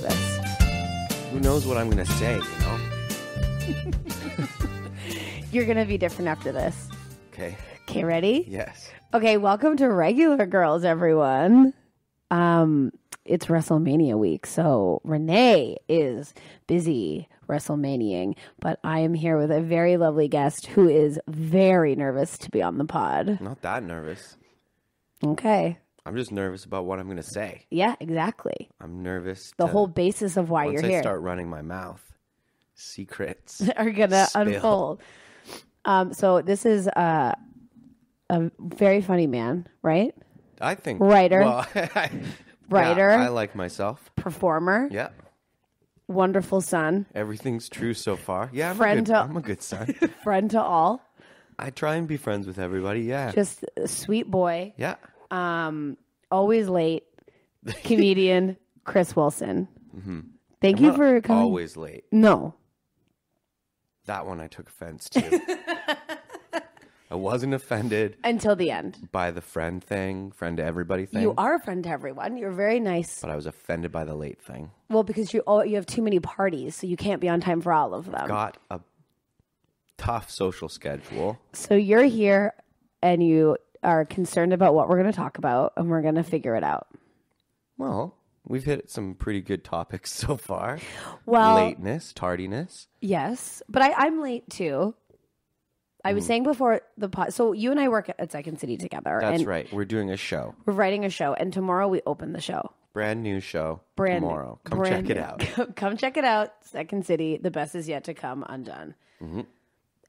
this. Who knows what I'm going to say, you know? You're going to be different after this. Okay. Okay, ready? Yes. Okay, welcome to Regular Girls, everyone. It's WrestleMania week, so Renee is busy WrestleManiaing, but I am here with a very lovely guest who is very nervous to be on the pod. Not that nervous. Okay. I'm just nervous about what I'm going to say. Yeah, exactly. I'm nervous. The whole basis of why you're here. Once I start running my mouth, secrets are going to unfold. So this is a very funny man, right? I think. Writer. Well, Writer. Yeah, I like myself. Performer. Yeah. Wonderful son. Everything's true so far. Yeah, I'm a good son. Friend to all. I try and be friends with everybody, yeah. Just a sweet boy. Yeah. Always late. Comedian Chris Wilson. Mm-hmm. Thank you for coming. Always late. No. That one I took offense to. I wasn't offended. Until the end. By the friend to everybody thing. You are a friend to everyone. You're very nice. But I was offended by the late thing. Well, because you have too many parties, so you can't be on time for all of them. Got a tough social schedule. So you're here and you are concerned about what we're going to talk about, and we're going to figure it out. Well, we've hit some pretty good topics so far. Well, lateness, tardiness. Yes, but I'm late too. I was saying before the pod. So you and I work at Second City together. That's right. We're doing a show. We're writing a show, and tomorrow we open the show. Brand new show tomorrow. Come check it out. Come check it out. Second City. The best is yet to come undone. Mm-hmm.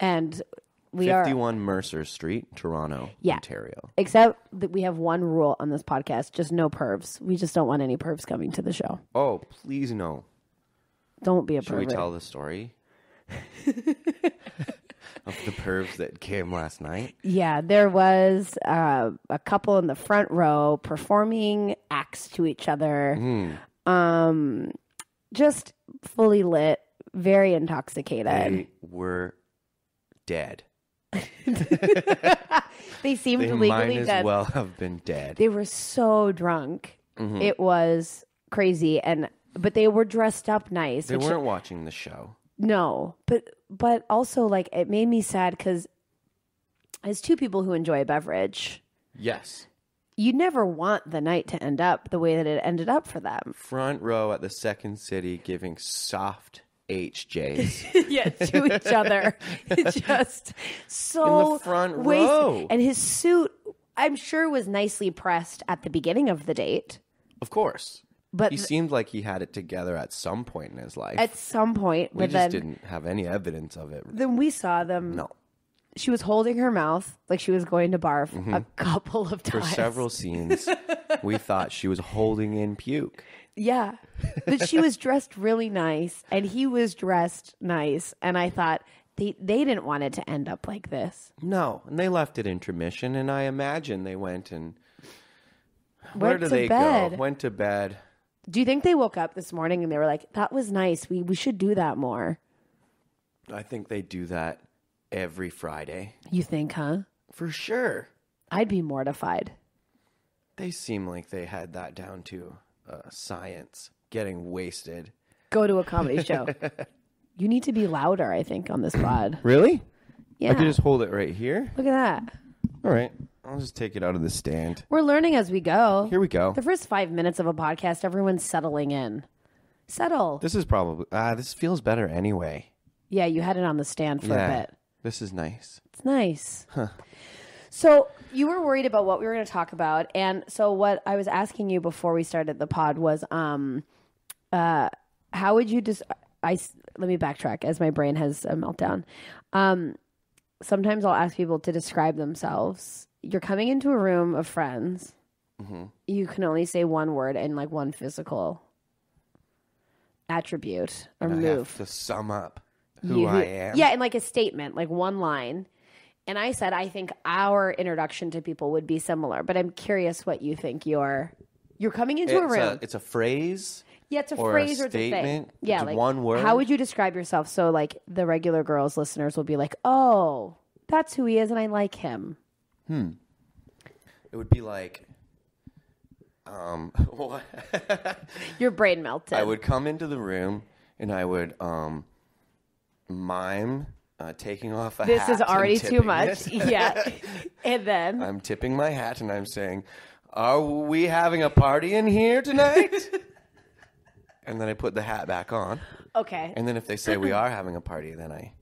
And we 51 Mercer Street, Toronto, Ontario. Except that we have one rule on this podcast: just no pervs. We just don't want any pervs coming to the show. Oh, please no. Don't be a Should pervert. we tell the story? Of the pervs that came last night? Yeah, there was a couple in the front row performing acts to each other. Just fully lit, very intoxicated. They were dead. They seemed they legally might as dead. well have been dead. They were so drunk. Mm-hmm. It was crazy, but they were dressed up nice. They weren't watching the show. No, but also like it made me sad because as two people who enjoy a beverage, yes, you never want the night to end up the way that it ended up for them. Front row at the Second City giving soft HJs. Yeah, to each other. Just so in the front row. And his suit, I'm sure, was nicely pressed at the beginning of the date. Of course. But he seemed like he had it together at some point in his life. At some point. We just didn't have any evidence of it. Then we saw them. No. She was holding her mouth like she was going to barf a couple of times. For several scenes, we thought she was holding in puke. Yeah. But she was dressed really nice, and he was dressed nice. And I thought they didn't want it to end up like this. No. And they left at intermission, and I imagine they went and... Went Where did they bed. go? Went to bed. Do you think they woke up this morning and they were like, that was nice. We should do that more? I think they do that every Friday. You think, huh? For sure. I'd be mortified. They seem like they had that down to science. Getting wasted. Go to a comedy show. You need to be louder, I think, on this pod. Really? Yeah. I could just hold it right here. Look at that. All right. I'll just take it out of the stand. We're learning as we go. Here we go. The first 5 minutes of a podcast, everyone's settling in. Settle. This is probably... this feels better anyway. Yeah, you had it on the stand for a bit. This is nice. It's nice. Huh. So you were worried about what we were going to talk about. And so what I was asking you before we started the pod was, how would you just... let me backtrack as my brain has a meltdown. Sometimes I'll ask people to describe themselves. You're coming into a room of friends. Mm-hmm. You can only say one word and like one physical attribute or and move. I have to sum up who I am. Yeah, in like a statement, like one line. And I said, I think our introduction to people would be similar, but I'm curious what you think you're coming into a room. It's a phrase. Yeah, it's a or phrase a or it's a thing. Yeah, it's like one word. How would you describe yourself? So like the regular girls listeners will be like, oh, that's who he is and I like him. It would be like Your brain melted. I would come into the room and I would mime taking off a hat. This is already too much. It. Yeah. And then I'm tipping my hat and I'm saying, "Are we having a party in here tonight?" And then I put the hat back on. Okay. And then if they say we are having a party, then I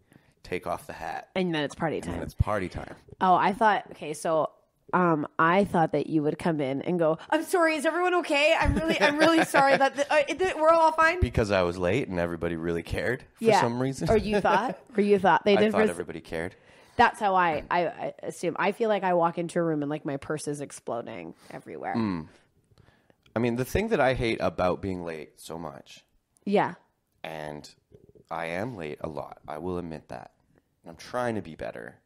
take off the hat. And then it's party time. And it's party time. Oh, I thought, okay, so I thought that you would come in and go, "I'm sorry, is everyone okay? I'm really sorry that we're all fine." Because I was late and everybody really cared for some reason. Or you thought they did. I thought everybody cared. That's how I assume. I feel like I walk into a room and like my purse is exploding everywhere. I mean, the thing that I hate about being late so much. Yeah. And I am late a lot. I will admit that. I'm trying to be better.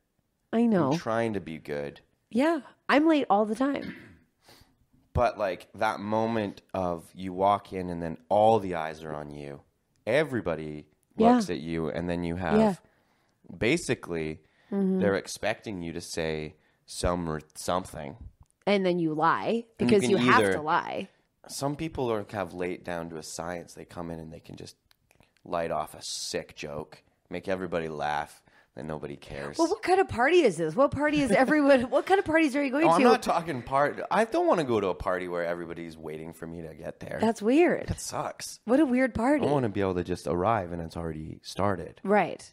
I know. I'm trying to be good. Yeah. I'm late all the time. But like that moment of you walk in and then all the eyes are on you. Everybody looks at you and then you have basically they're expecting you to say something. And then you lie because you have to lie. Some people have late down to a science. They come in and they can just light off a sick joke, make everybody laugh, then nobody cares. Well, what kind of party is this? What party is everyone? What kind of parties are you going to? I'm not talking party. I don't want to go to a party where everybody's waiting for me to get there. That's weird. That sucks. What a weird party. I want to be able to just arrive and it's already started. Right.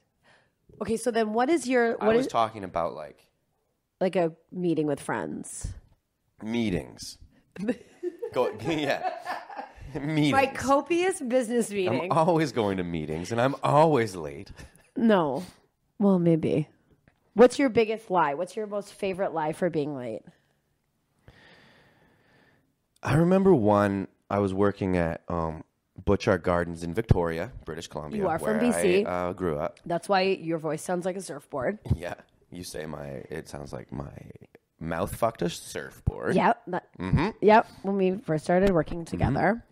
Okay, so then what is your... I was talking about like a meeting with friends. Meetings. Meetings. My copious business meeting. I'm always going to meetings and I'm always late. No. Well, maybe. What's your biggest lie? What's your most favorite lie for being late? I remember one, I was working at Butchart Gardens in Victoria, British Columbia. You are from where BC. I grew up. That's why your voice sounds like a surfboard. Yeah. You say it sounds like my mouth fucked a surfboard. Yep. Yep. When we first started working together.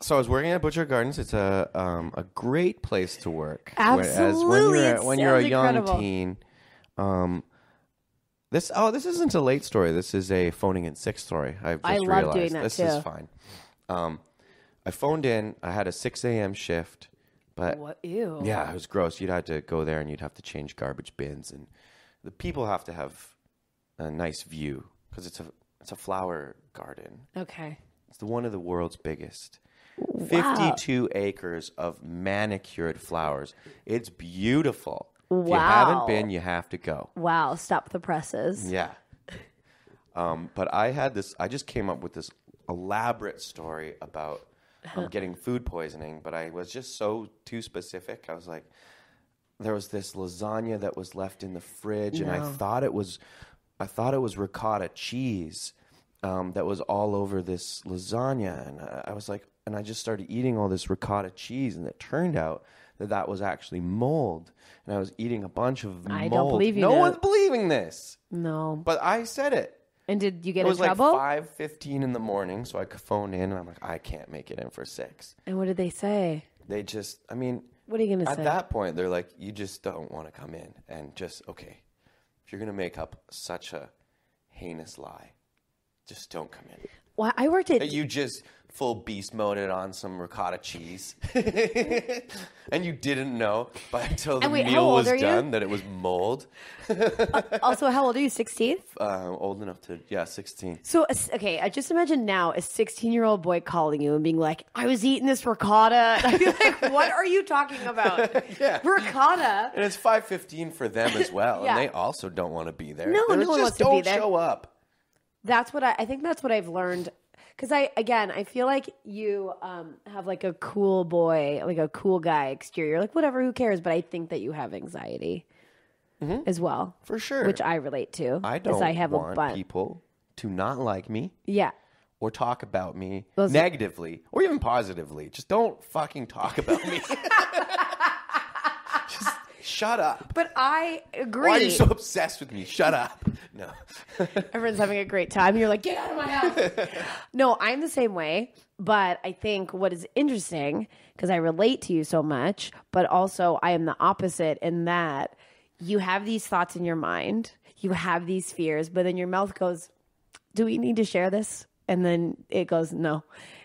So I was working at Butchart Gardens. It's a great place to work. Absolutely. When you're a young incredible. teen. This isn't a late story. This is a phoning in sick story. I love realized. doing that this too. is fine. I phoned in. I had a 6 a.m. shift, but What? Ew. yeah, it was gross. You'd have to go there and you'd have to change garbage bins, and the people have to have a nice view because it's a flower garden. Okay. It's one of the world's biggest. Wow. 52 acres of manicured flowers. It's beautiful. Wow. If you haven't been, you have to go. Wow. Stop the presses. Yeah. But I just came up with this elaborate story about getting food poisoning, but I was just too specific. I was like, there was this lasagna that was left in the fridge, and I thought it was ricotta cheese that was all over this lasagna, and I was like, and I just started eating all this ricotta cheese, and it turned out that was actually mold, and I was eating a bunch of mold. I don't believe you. No one's believing this. No. But I said it. And did you get It in was like trouble? 5:15 in the morning, so I could phone in, and I'm like, I can't make it in for 6. And what did they say? They just, I mean, What are you going to say? at that point, they're like, you just don't want to come in, and just, okay, if you're going to make up such a heinous lie, just don't come in. Well, I worked at... You just full beast moded on some ricotta cheese, and you didn't know until the wait, how meal old was are you? done that it was mold. Also, how old are you? 16? Old enough to, 16. So, okay, I just imagine now a 16-year-old boy calling you and being like, I was eating this ricotta. And I'd be like, what are you talking about? Yeah. Ricotta? And it's 5:15 for them as well, Yeah. and they also don't want to be there. No one Just wants to be don't there. show up. That's what I think that's what I've learned. Because I feel like you have like a cool boy, like a cool guy exterior. Like, whatever, who cares? But I think that you have anxiety as well. For sure. Which I relate to. I 'cause don't I have want people to not like me Yeah. or talk about me Those- negatively or even positively. Just don't fucking talk about me. Just shut up. But I agree. Why are you so obsessed with me? Shut up. No. Everyone's having a great time. You're like, get out of my house. No, I'm the same way. But I think what is interesting, because I relate to you so much, but also I am the opposite in that you have these thoughts in your mind, you have these fears, but then your mouth goes, do we need to share this? And then it goes, no.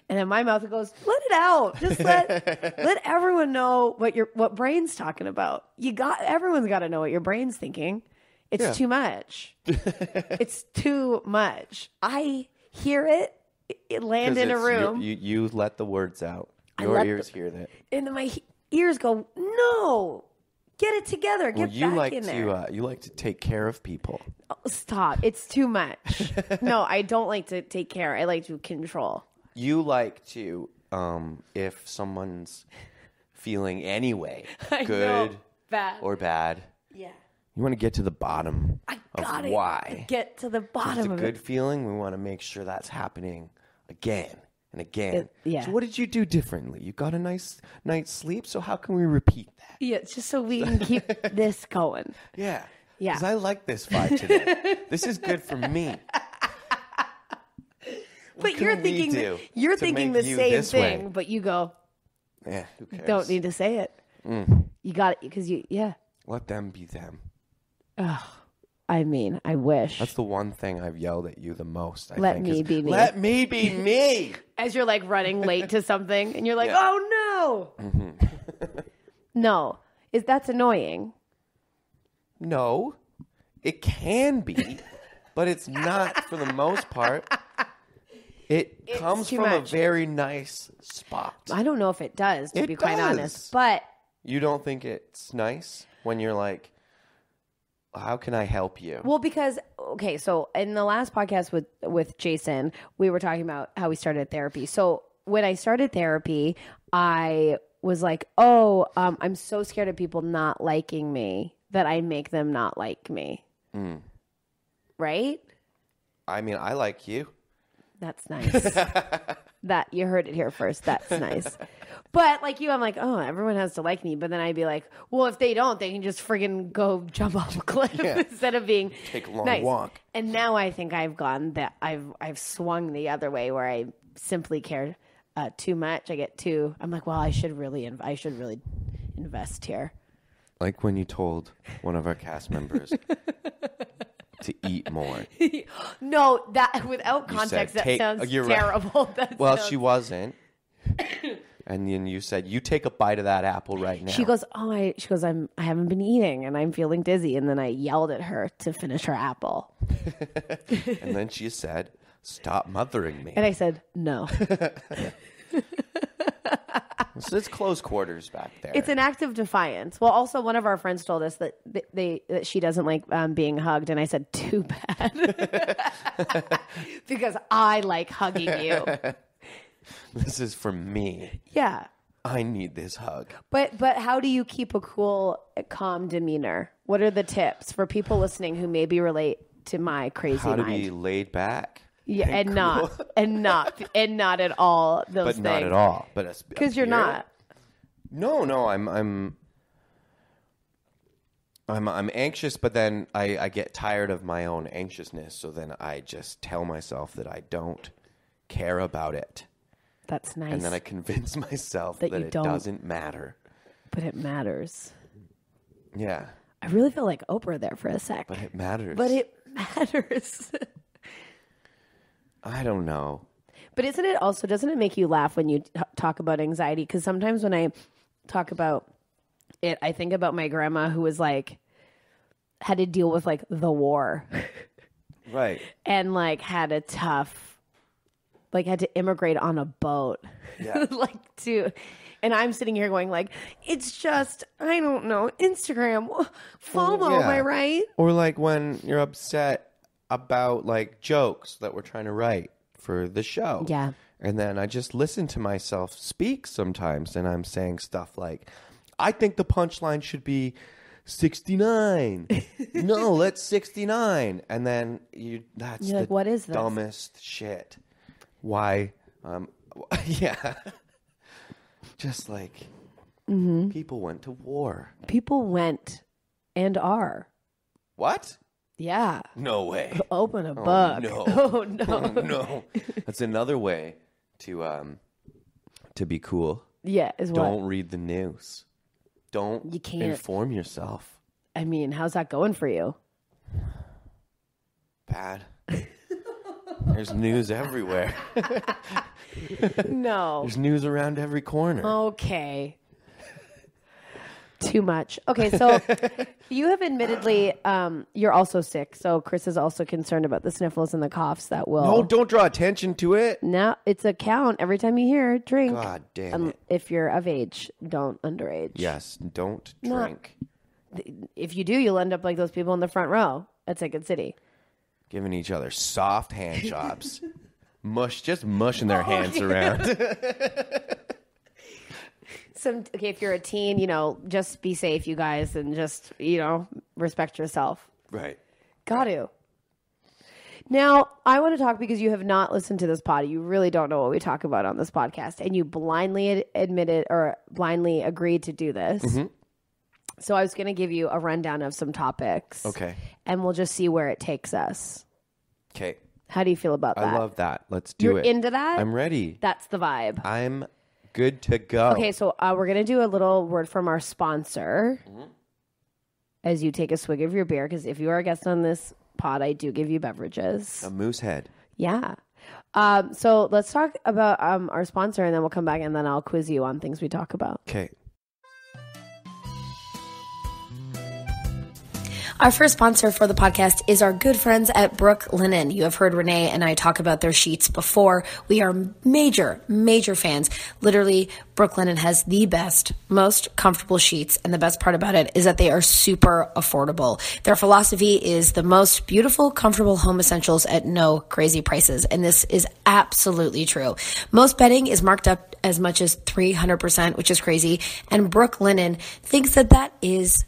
And then my mouth goes, let it out. Just let everyone know what brain's talking about. Everyone's got to know what your brain's thinking. It's too much. It's too much. I hear it. It land in a room. You let the words out. Your ears hear that. And then my ears go, no. Get it together. Get back in there. You like to take care of people. Oh, stop. It's too much. No, I don't like to take care. I like to control. You like to, if someone's feeling anyway, good or bad. Yeah. You want to get to the bottom of why. Get to the bottom of it. It's a good feeling. We want to make sure that's happening again and again. Yeah. So what did you do differently? You got a nice night's sleep, so how can we repeat that? Yeah, just so we can keep this going. Yeah. Yeah. Because I like this vibe today. This is good for me. But you're thinking the same thing, but you go, yeah, who cares? Don't need to say it. You got it because Let them be them. Ugh. I mean, I wish. That's the one thing I've yelled at you the most. Let me be me. Let me be me. As you're like running late to something and you're like, oh no. Mm-hmm. No. That's annoying. No. It can be, but it's not for the most part. It's comes from a very nice spot. I don't know if it does, to be quite honest. But you don't think it's nice when you're like, how can I help you? Well, because, okay, so in the last podcast with Jason, we were talking about how we started therapy. So when I started therapy, I was like, I'm so scared of people not liking me that I make them not like me. Right? I mean, I like you. That's nice. That you heard it here first. That's nice. But like you, I'm like, everyone has to like me. But then I'd be like, well, if they don't, they can just friggin' go jump off a cliff instead of being take a long walk. And now I think I've gone that I've swung the other way where I simply care too much. I'm like, well, I should really invest here. Like when you told one of our cast members to eat more. No, that without context, that sounds terrible. Right. She wasn't. And then you said, you take a bite of that apple right now. She goes, I haven't been eating and I'm feeling dizzy. And then I yelled at her to finish her apple. And then she said, stop mothering me. And I said, no. So it's close quarters back there. It's an act of defiance. Well, also one of our friends told us that that she doesn't like being hugged. And I said, too bad. Because I like hugging you. This is for me. Yeah. I need this hug. But how do you keep a cool, calm demeanor? What are the tips for people listening who maybe relate to my crazy mind? How to be laid back. Yeah, and not at all those things. But not at all. But because you're not. No, I'm anxious, but then I get tired of my own anxiousness, so then I just tell myself that I don't care about it. That's nice. And then I convince myself that it doesn't matter. But it matters. Yeah. I really feel like Oprah there for a sec. But it matters. I don't know. But doesn't it make you laugh when you talk about anxiety? Because sometimes when I talk about it, I think about my grandma who was like, had to deal with like the war. Right. And like had a tough, like had to immigrate on a boat. Yeah. And I'm sitting here going like, it's just, I don't know, Instagram, FOMO, am I right? Or like when you're upset about like jokes that we're trying to write for the show. Yeah. And then I just listen to myself speak sometimes and I'm saying stuff like, I think the punchline should be 69. No, let's 69. And then that's you're like, what is this? Dumbest shit. Why? Yeah. Just like people went to war. People went and are. What? Yeah. No way. Open a book. No. Oh, no. Oh, no. That's another way to be cool. Yeah, is what? Don't read the news. You can't inform yourself. I mean, how's that going for you? Bad. There's news everywhere. No. There's news around every corner. Okay. Too much. Okay, so you have admittedly, you're also sick. So Chris is also concerned about the sniffles and the coughs that will. No, don't draw attention to it. No, it's a count every time you hear drink. God damn it. If you're of age, don't underage. Yes, don't drink. If you do, you'll end up like those people in the front row at Second City. Giving each other soft hand jobs. Just mushing their hands around. Okay, if you're a teen, just be safe, you guys, and just, respect yourself. Right. Got to. Now, I want to talk because you have not listened to this pod. You really don't know what we talk about on this podcast, and you blindly admitted or blindly agreed to do this. Mm-hmm. So I was going to give you a rundown of some topics. Okay. And we'll just see where it takes us. Okay. How do you feel about that? I love that. Let's do it. You're into that? I'm ready. That's the vibe. I'm good to go. Okay, so we're going to do a little word from our sponsor as you take a swig of your beer, because if you are a guest on this pod, I do give you beverages. A moose head. Yeah. So let's talk about our sponsor, and then we'll come back, and then I'll quiz you on things we talk about. Okay. Our first sponsor for the podcast is our good friends at Brook Linen. You have heard Renee and I talk about their sheets before. We are major, major fans. Literally, Brook Linen has the best, most comfortable sheets. And the best part about it is that they are super affordable. Their philosophy is the most beautiful, comfortable home essentials at no crazy prices. And this is absolutely true. Most bedding is marked up as much as 300%, which is crazy. And Brook Linen thinks that is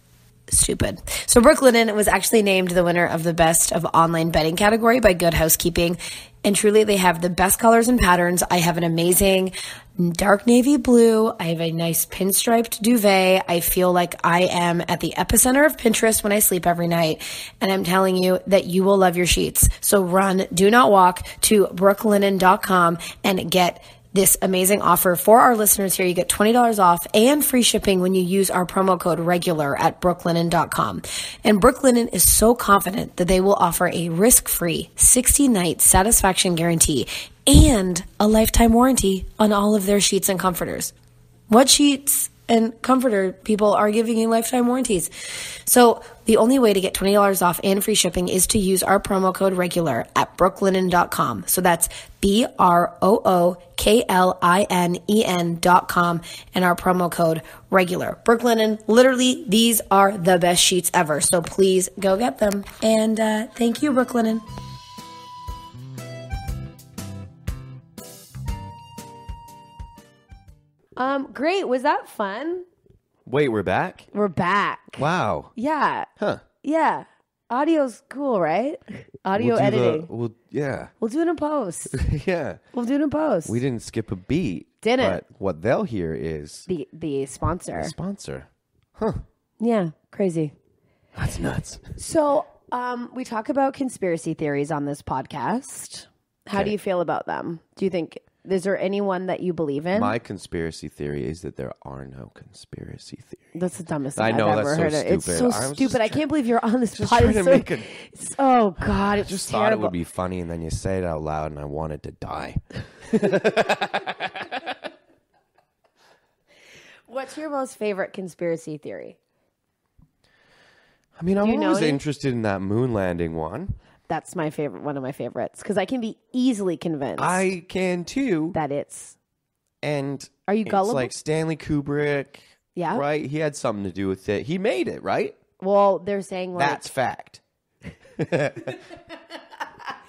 stupid. So Brook Linen was actually named the winner of the best of online bedding category by Good Housekeeping. And truly, they have the best colors and patterns. I have an amazing dark navy blue. I have a nice pinstriped duvet. I feel like I am at the epicenter of Pinterest when I sleep every night. And I'm telling you that you will love your sheets. So run, do not walk to brooklinen.com and get this amazing offer for our listeners here. You get $20 off and free shipping when you use our promo code regular at brooklinen.com. And Brook Linen is so confident that they will offer a risk-free 60-night satisfaction guarantee and a lifetime warranty on all of their sheets and comforters. What sheets and comforter people are giving you lifetime warranties? So the only way to get $20 off and free shipping is to use our promo code regular at brooklinen.com. So that's BROOKLINEN.com and our promo code regular. Brook Linen, literally, these are the best sheets ever. So please go get them. And thank you, Brook Linen. Great. Was that fun? Wait, we're back? We're back. Wow. Yeah. Huh. Yeah. Audio's cool, right? Audio editing. Yeah. We'll do it in post. Yeah. We'll do it in post. We didn't skip a beat. Didn't. But what they'll hear is the sponsor. the sponsor. Huh. Yeah. Crazy. That's nuts. So, we talk about conspiracy theories on this podcast. How do you feel about them? Do you think... Is there anyone that you believe in? My conspiracy theory is that there are no conspiracy theories. That's the dumbest thing I know, I've that's ever so heard of. It's stupid. so I was stupid. I just can't believe you're on this Just pod. trying to make it. Oh, God. It's Just terrible. thought it would be funny, and then you say it out loud, and I wanted to die. What's your most favorite conspiracy theory? I mean, I'm Do you know always any? interested in that moon landing one. That's my favorite, one of my favorites, because I can be easily convinced I can too. that it's... And Are you gullible? It's like Stanley Kubrick. Yeah. Right? He had something to do with it. He made it, right? Well, they're saying like... That's fact.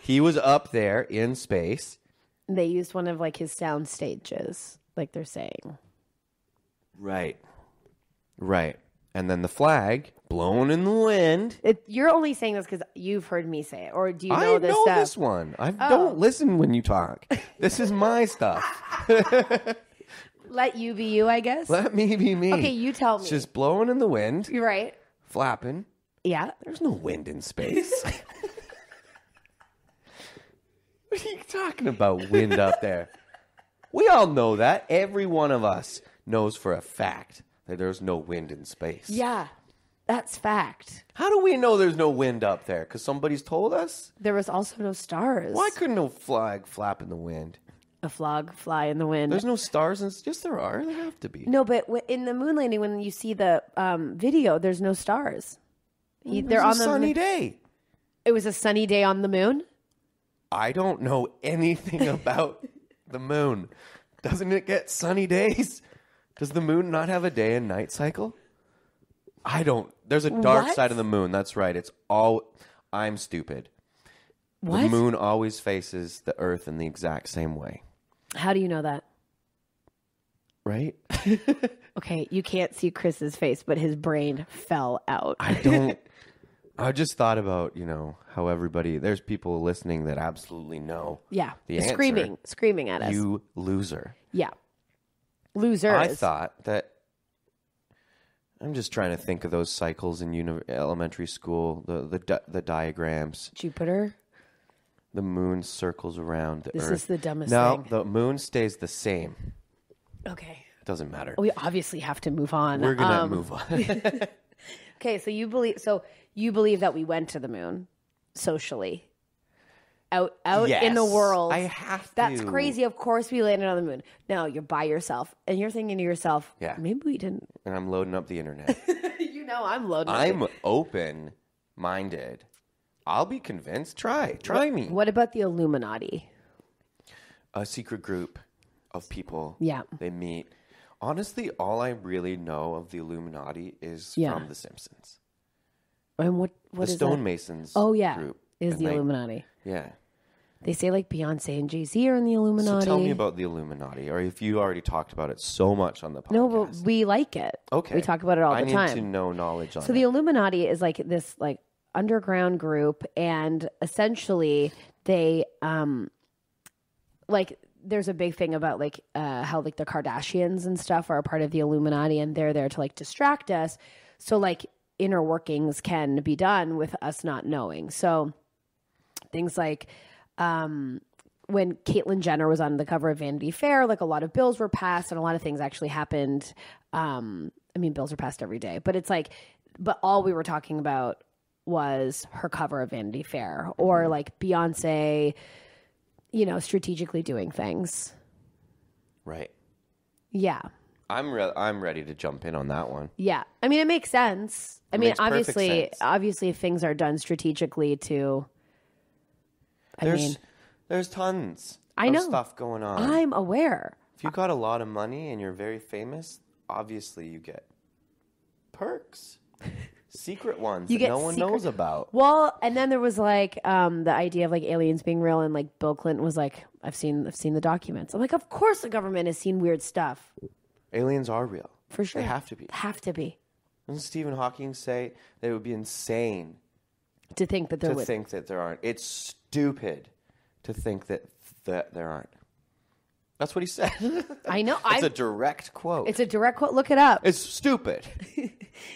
He was up there in space. They used one of like his sound stages, like they're saying. Right. Right. And then the flag blown in the wind. You're only saying this because you've heard me say it, or do you know I this know stuff? this one. I don't listen when you talk. This is my stuff. Let you be you, I guess. Let me be me. Okay, you tell me. It's just blowing in the wind, You're right. flapping. Yeah. There's no wind in space. What are you talking about, wind up there? We all know that. Every one of us knows for a fact that there's no wind in space. Yeah. That's fact. How do we know there's no wind up there? Because somebody's told us? There was also no stars. Why couldn't no flag flap in the wind? A flag fly in the wind. There's no stars. Yes, there are. There have to be. No, but in the moon landing, when you see the video, there's no stars. They're on a sunny day. It was a sunny day on the moon? I don't know anything about the moon. Doesn't it get sunny days? Does the moon not have a day and night cycle? I don't. There's a dark side of the moon. That's right. I'm stupid. What? The moon always faces the earth in the exact same way. How do you know that? Right? Okay, you can't see Chris's face, but his brain fell out. I just thought about, how there's people listening that absolutely know. Yeah. The answer. Screaming at us. You loser. Yeah. Losers. I thought that, I'm just trying to think of those cycles in elementary school, the diagrams. Jupiter. The moon circles around the Earth. This is the dumbest thing. No, the moon stays the same. Okay. Doesn't matter. We obviously have to move on. We're going to move on. Okay, so you believe that we went to the moon socially. Out Yes, in the world. I have to. That's crazy. Of course we landed on the moon. No, you're by yourself. And you're thinking to yourself, Yeah. maybe we didn't. And I'm loading up the internet. I'm loading. I'm open-minded. I'll be convinced. Try me. What about the Illuminati? A secret group of people. Yeah. They meet. Honestly, all I really know of the Illuminati is from The Simpsons. And what the is that? Stonemasons group is And the Illuminati. Yeah. They say like Beyonce and Jay-Z are in the Illuminati. So tell me about the Illuminati, or if you already talked about it so much on the podcast. No, but we like it. Okay. We talk about it all the time. I need to know knowledge on it. So the Illuminati is like this like underground group, and essentially they like there's a big thing about like how like the Kardashians and stuff are a part of the Illuminati, and they're there to like distract us. So like inner workings can be done with us not knowing. So things like when Caitlyn Jenner was on the cover of Vanity Fair, like a lot of bills were passed and a lot of things actually happened. Bills are passed every day, but it's like, but all we were talking about was her cover of Vanity Fair or like Beyonce, strategically doing things. Right. Yeah. I'm ready to jump in on that one. Yeah. I mean, it makes sense. Makes perfect sense. Obviously if things are done strategically to, there's tons of stuff going on. I'm aware. If you got a lot of money and you're very famous, obviously you get perks. Secret ones that no one knows about. Well, and then there was like the idea of like aliens being real, and like Bill Clinton was like, I've seen the documents. I'm like, of course the government has seen weird stuff. Aliens are real. For sure. They have to be. Doesn't Stephen Hawking say that it would be insane to think that there aren't? It's stupid to think that there aren't. That's what he said. I know. It's a direct quote. It's a direct quote. Look it up. It's stupid.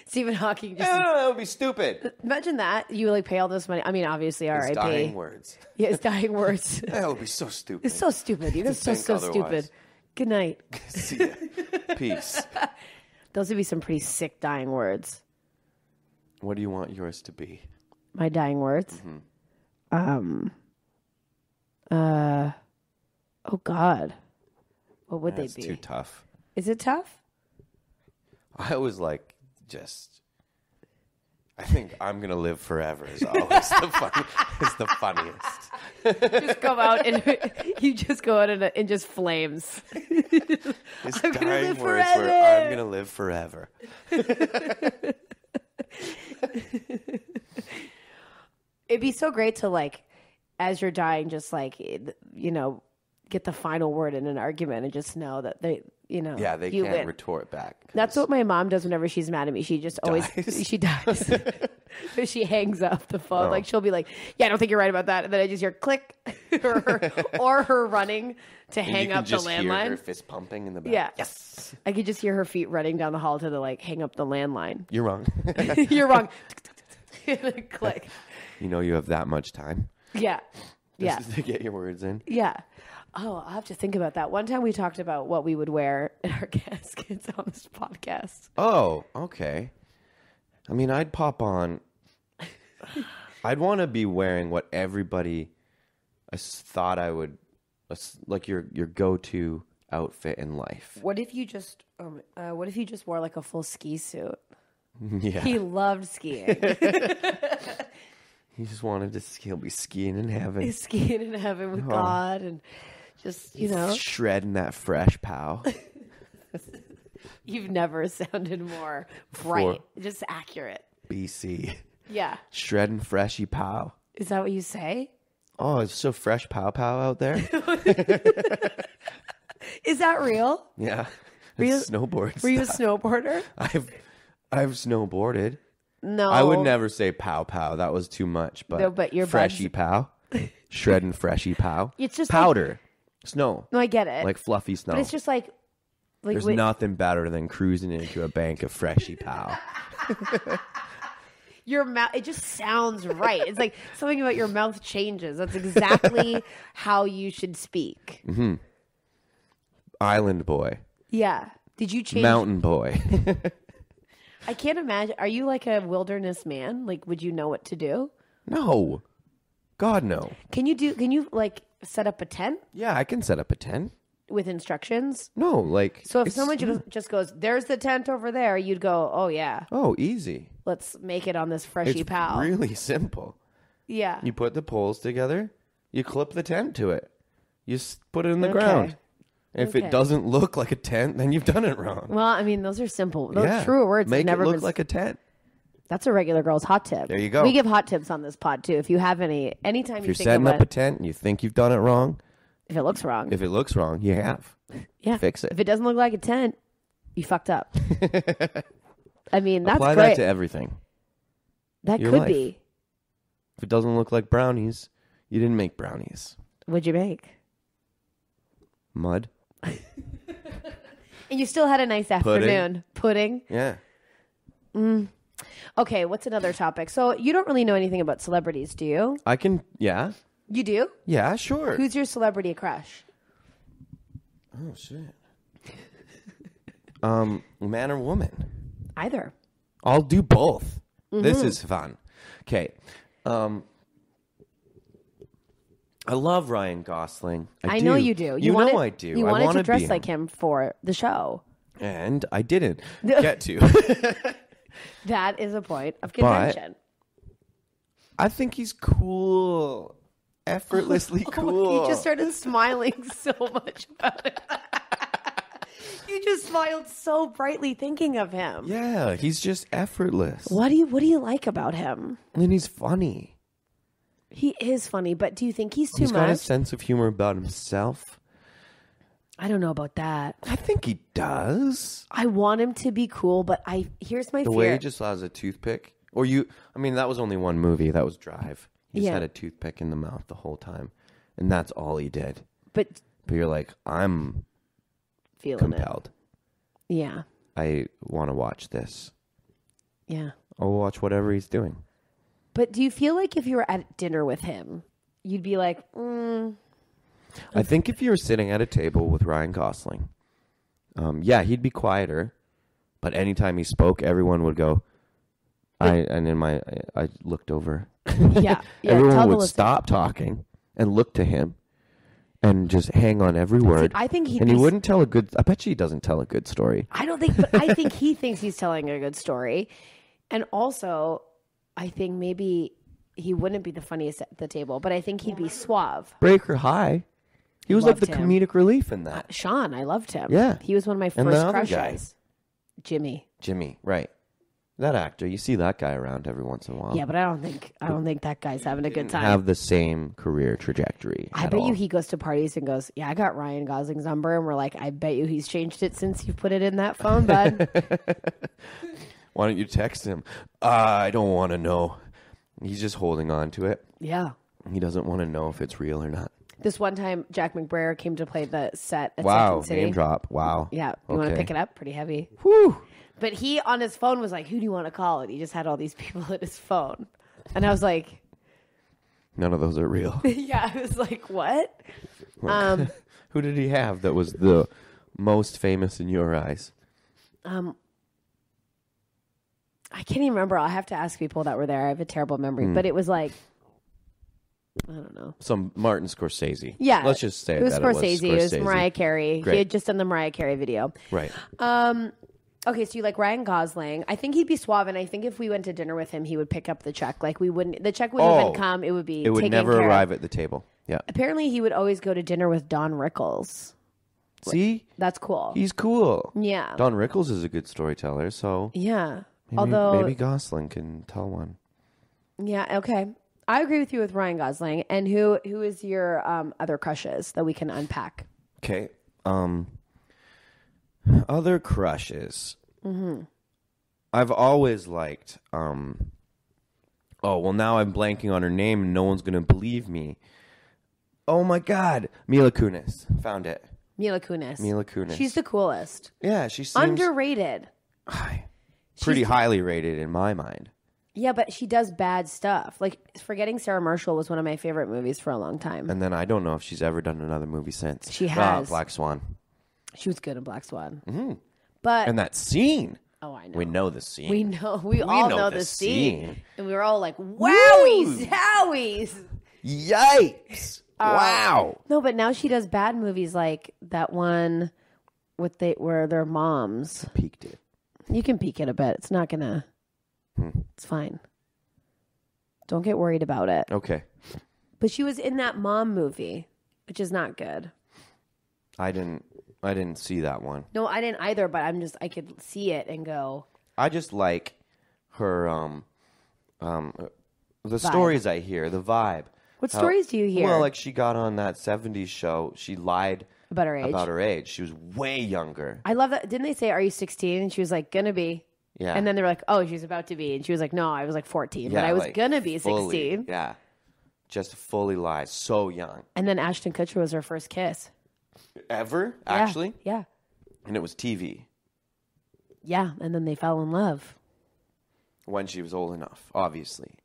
Stephen Hawking just... that would be stupid. Imagine that. You like pay all this money. I mean, obviously, R.I.P. His dying words. Yeah, his dying words. That would be so stupid. It's so stupid. You're so stupid. Good night. See ya. Peace. Those would be some pretty sick dying words. What do you want yours to be? My dying words? Mm-hmm. Oh, God. What would they be? That's too tough. Is it tough? I was like, I think I'm going to live forever is always the funniest. Just go out and you just go out in just flames. His I'm dying live words forever. were, I'm going to live forever. It'd be so great to like, as you're dying, just like, get the final word in an argument and just know that they they you can't win. retort back. That's what my mom does whenever she's mad at me. She just always she dies. But she hangs up the phone. Oh. Like she'll be like, "Yeah, I don't think you're right about that," and then I just hear click, or her running to hang up the landline. Hear her fist pumping in the back. Yeah, Yes. I could just hear her feet running down the hall to hang up the landline. You're wrong. You're wrong. Click. You have that much time. Yeah. Yeah. Just to get your words in. Yeah. Oh, I'll have to think about that. One time we talked about what we would wear in our caskets on this podcast. Oh, okay. I mean, I'd pop on. I'd want to be wearing what everybody thought I would, like your go-to outfit in life. What if you just wore like a full ski suit? Yeah. He loved skiing. He just wanted to he'll be skiing in heaven. He's skiing in heaven with God and just, shredding that fresh pow. You've never sounded more bright, just accurate. BC. Yeah. Shredding freshy pow. Is that what you say? Oh, it's so fresh pow out there. Is that real? Yeah. Were Snowboard. Were you a snowboarder? I've snowboarded. No. I would never say pow. That was too much. But, no, but your freshy pow. Shredding freshy pow. It's just powder. Snow. No, I get it. Like fluffy snow. But it's just like there's nothing better than cruising into a bank of freshy pow. Your mouth, it just sounds right. It's like something about your mouth changes. That's exactly how you should speak. Mm-hmm. Island boy. Yeah. Did you change? Mountain boy. I can't imagine. Are you like a wilderness man? Like, would you know what to do? No. God, no. Can you like set up a tent? Yeah, I can set up a tent. With instructions? No, like. So if someone just goes, there's the tent over there, you'd go, oh, yeah. Oh, easy. Let's make it on this freshy pow. It's really simple. Yeah. You put the poles together, you clip the tent to it, you put it in the ground. And if it doesn't look like a tent, then you've done it wrong. Well, I mean, those are simple. Those true words. Make it look like a tent. That's a regular girl's hot tip. There you go. We give hot tips on this pod, too. If you have anytime if you're setting up a tent and you think you've done it wrong. If it looks wrong. If it looks wrong, you have. Yeah. Fix it. If it doesn't look like a tent, you fucked up. I mean, that's Apply great. that to everything. That could be. If it doesn't look like brownies, you didn't make brownies. What'd you make? Mud. And you still had a nice afternoon. Pudding? Yeah. Okay, what's another topic? So you don't really know anything about celebrities, do you? I can, yeah. You do? Yeah, sure. Who's your celebrity crush? Oh, shit. Man or woman? Either. I'll do both. Mm-hmm. This is fun. Okay. I love Ryan Gosling. I know you do. You know I do. You wanted to dress like him for the show. And I didn't get to. That is a point of contention. But I think he's cool. Effortlessly cool. You just started smiling so much about it. You just smiled so brightly thinking of him. Yeah, he's just effortless. What do you like about him? And he's funny. He is funny, but do you think he's too much? He's got a sense of humor about himself. I don't know about that. I think he does. I want him to be cool, but here's my fear. The way he just has a toothpick. That was only one movie. That was Drive. He just had a toothpick in the mouth the whole time. And that's all he did. But you're like, I'm feeling compelled. It. Yeah. I want to watch this. Yeah. I'll watch whatever he's doing. But do you feel like if you were at dinner with him, you'd be like, I think if you were sitting at a table with Ryan Gosling, he'd be quieter. But anytime he spoke, everyone would go, I looked over. Yeah. Everyone would stop talking and look to him and just hang on every word. I think he wouldn't tell a good. I bet you he doesn't tell a good story. I don't think, but I think he thinks he's telling a good story, and also I think maybe he wouldn't be the funniest at the table, but I think he'd be suave. Breaker High. He was Loved like the him. comedic relief in that. Sean, I loved him. Yeah, he was one of my and first the crushes. other guy. Jimmy, right? That actor, you see that guy around every once in a while. Yeah, but I don't think that guy's having a good time. Have the same career trajectory. I bet you he goes to parties and goes, "Yeah, I got Ryan Gosling's number," and we're like, "I bet you he's changed it since you put it in that phone, bud." Why don't you text him? I don't want to know. He's just holding on to it. Yeah. He doesn't want to know if it's real or not. This one time, Jack McBrayer came to play the set at Wow, Second City. name drop. Wow. Yeah. You want to pick it up? Pretty heavy. Whew. But he, on his phone, was like, who do you want to call? And he just had all these people at his phone. And I was like... None of those are real. Yeah, I was like, what? Who did he have that was the most famous in your eyes? I I can't even remember. I'll have to ask people that were there. I have a terrible memory, but it was like, I don't know. Some Martin Scorsese. Yeah. Let's just say it was that Scorsese. It was Mariah Carey. Great. He had just done the Mariah Carey video. Right. Okay, so you like Ryan Gosling. I think he'd be suave, and I think if we went to dinner with him, he would pick up the check. Like the check wouldn't even come. It would be It would taken never care of. arrive at the table. Yeah. Apparently, he would always go to dinner with Don Rickles. See? That's cool. He's cool. Yeah. Don Rickles is a good storyteller, so Yeah. maybe Gosling can tell one. Yeah, okay. I agree with you with Ryan Gosling. And who is your other crushes that we can unpack? Okay. Other crushes. Mm-hmm. I've always liked. Oh well, now I'm blanking on her name, and no one's gonna believe me. Oh my God, Mila Kunis. Found it. Mila Kunis. Mila Kunis. She's the coolest. Yeah, she seems Underrated. pretty highly rated in my mind. Yeah, but she does bad stuff. Like Forgetting Sarah Marshall was one of my favorite movies for a long time. And then I don't know if she's ever done another movie since. She has. Black Swan. She was good in Black Swan. Mm-hmm. But And that scene. oh, I know. We know the scene. We know. We all know the the scene. scene. And we were all like, wowies, howies. Yikes! Wow. No, but now she does bad movies like that one where they're moms. Peaked it. You can peek it a bit. It's not gonna. It's fine. Don't get worried about it. Okay. But she was in that mom movie, which is not good. I didn't see that one. No, I didn't either. But I could see it and go. I just like her the stories I hear, the vibe. What stories do you hear? Well, like she got on that 70s show. She lied about her age. About her age. She was way younger. I love that. Didn't they say, "Are you 16?" And she was like, "Gonna be." Yeah. And then they were like, "Oh, she's about to be," and she was like, "No, I was like 14, but I was gonna be 16." Yeah. Just fully lies. So young. And then Ashton Kutcher was her first kiss. Ever? Actually? Yeah. And it was TV. Yeah. And then they fell in love. When she was old enough, obviously.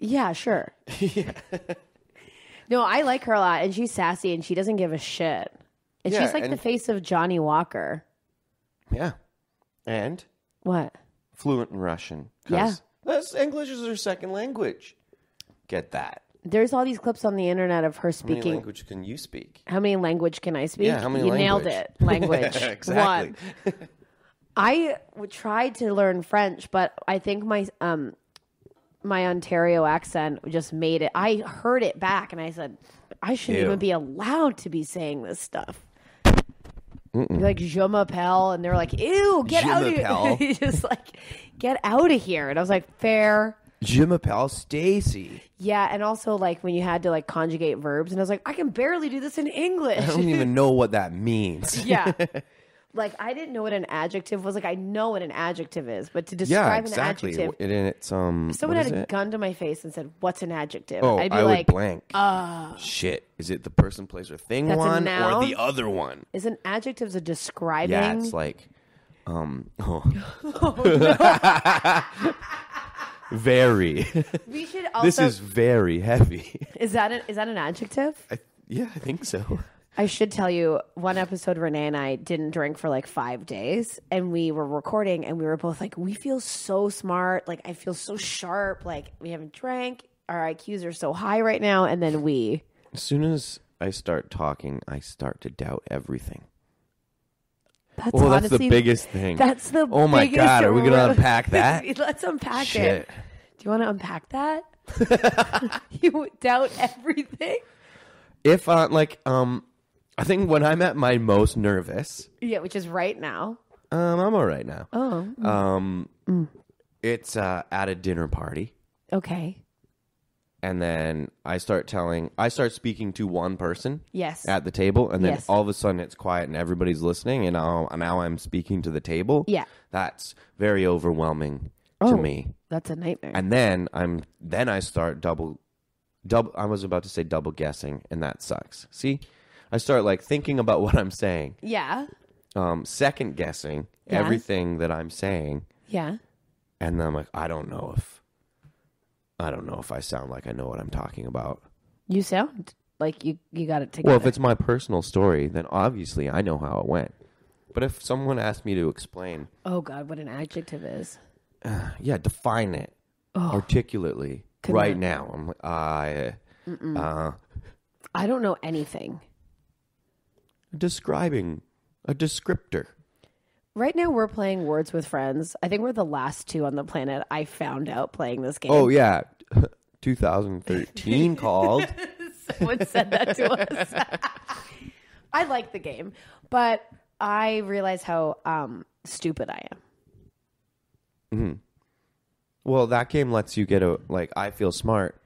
Yeah, sure. Yeah. No, I like her a lot, and she's sassy, and she doesn't give a shit. And she's like the face of Johnny Walker. Yeah. And? What? Fluent in Russian. Yeah. English is her second language. Get that. There's all these clips on the internet of her speaking. How many language can you speak? How many language can I speak? Yeah, how many you language? nailed it. Language. Exactly. One. I tried to learn French, but I think my Ontario accent just made it. I heard it back, and I said, I shouldn't even be allowed to be saying this stuff. Like, je m'appelle, and they're like, ew, get out of here. Just like, get out of here. And I was like, fair. Je m'appelle Stacey. Yeah, and also, like, when you had to, like, conjugate verbs, and I was like, I can barely do this in English. I don't even know what that means. Yeah. Like, I didn't know what an adjective was. Like, I know what an adjective is, but to describe an adjective. And it's, if someone had a gun to my face and said, what's an adjective? Oh, I'd be would blank. Shit. Is it the person, place, or thing That's a one noun? or the other one? Is an adjective a describing? Yeah, it's like, very. We should also. This is very heavy. Is that an adjective? Yeah, I think so. I should tell you, one episode, Renee and I didn't drink for like 5 days, and we were recording, and we were both like, we feel so smart. Like, I feel so sharp. Like, we haven't drank. Our IQs are so high right now. And then as soon as I start talking, I start to doubt everything. That's that's the biggest thing. That's the Oh my biggest God, are we going to unpack that? Let's unpack Shit. it. Do you want to unpack that? You doubt everything? If, I think when I'm at my most nervous. Yeah, which is right now. I'm all right now. Oh. It's at a dinner party. Okay. And then I start speaking to one person. Yes. At the table. And then Yes. all of a sudden it's quiet and everybody's listening. And now I'm speaking to the table. Yeah. That's very overwhelming to me. That's a nightmare. And then I start double. I was about to say double guessing, and that sucks. See, I start like thinking about what I'm saying. Yeah. Second guessing everything that I'm saying. Yeah. And then I'm like, I don't know if I sound like I know what I'm talking about. You sound like you got it together. Well, if it's my personal story, then obviously I know how it went. But if someone asked me to explain, oh God, what an adjective is. Yeah, define it articulately right now. I'm like, I don't know anything. Describing a descriptor. Right now, we're playing Words with Friends. I think we're the last two on the planet I found out playing this game. Oh, yeah. 2013 called. Someone said that to us. I like the game, but I realize how stupid I am. Mm-hmm. Well, that game lets you get I feel smart.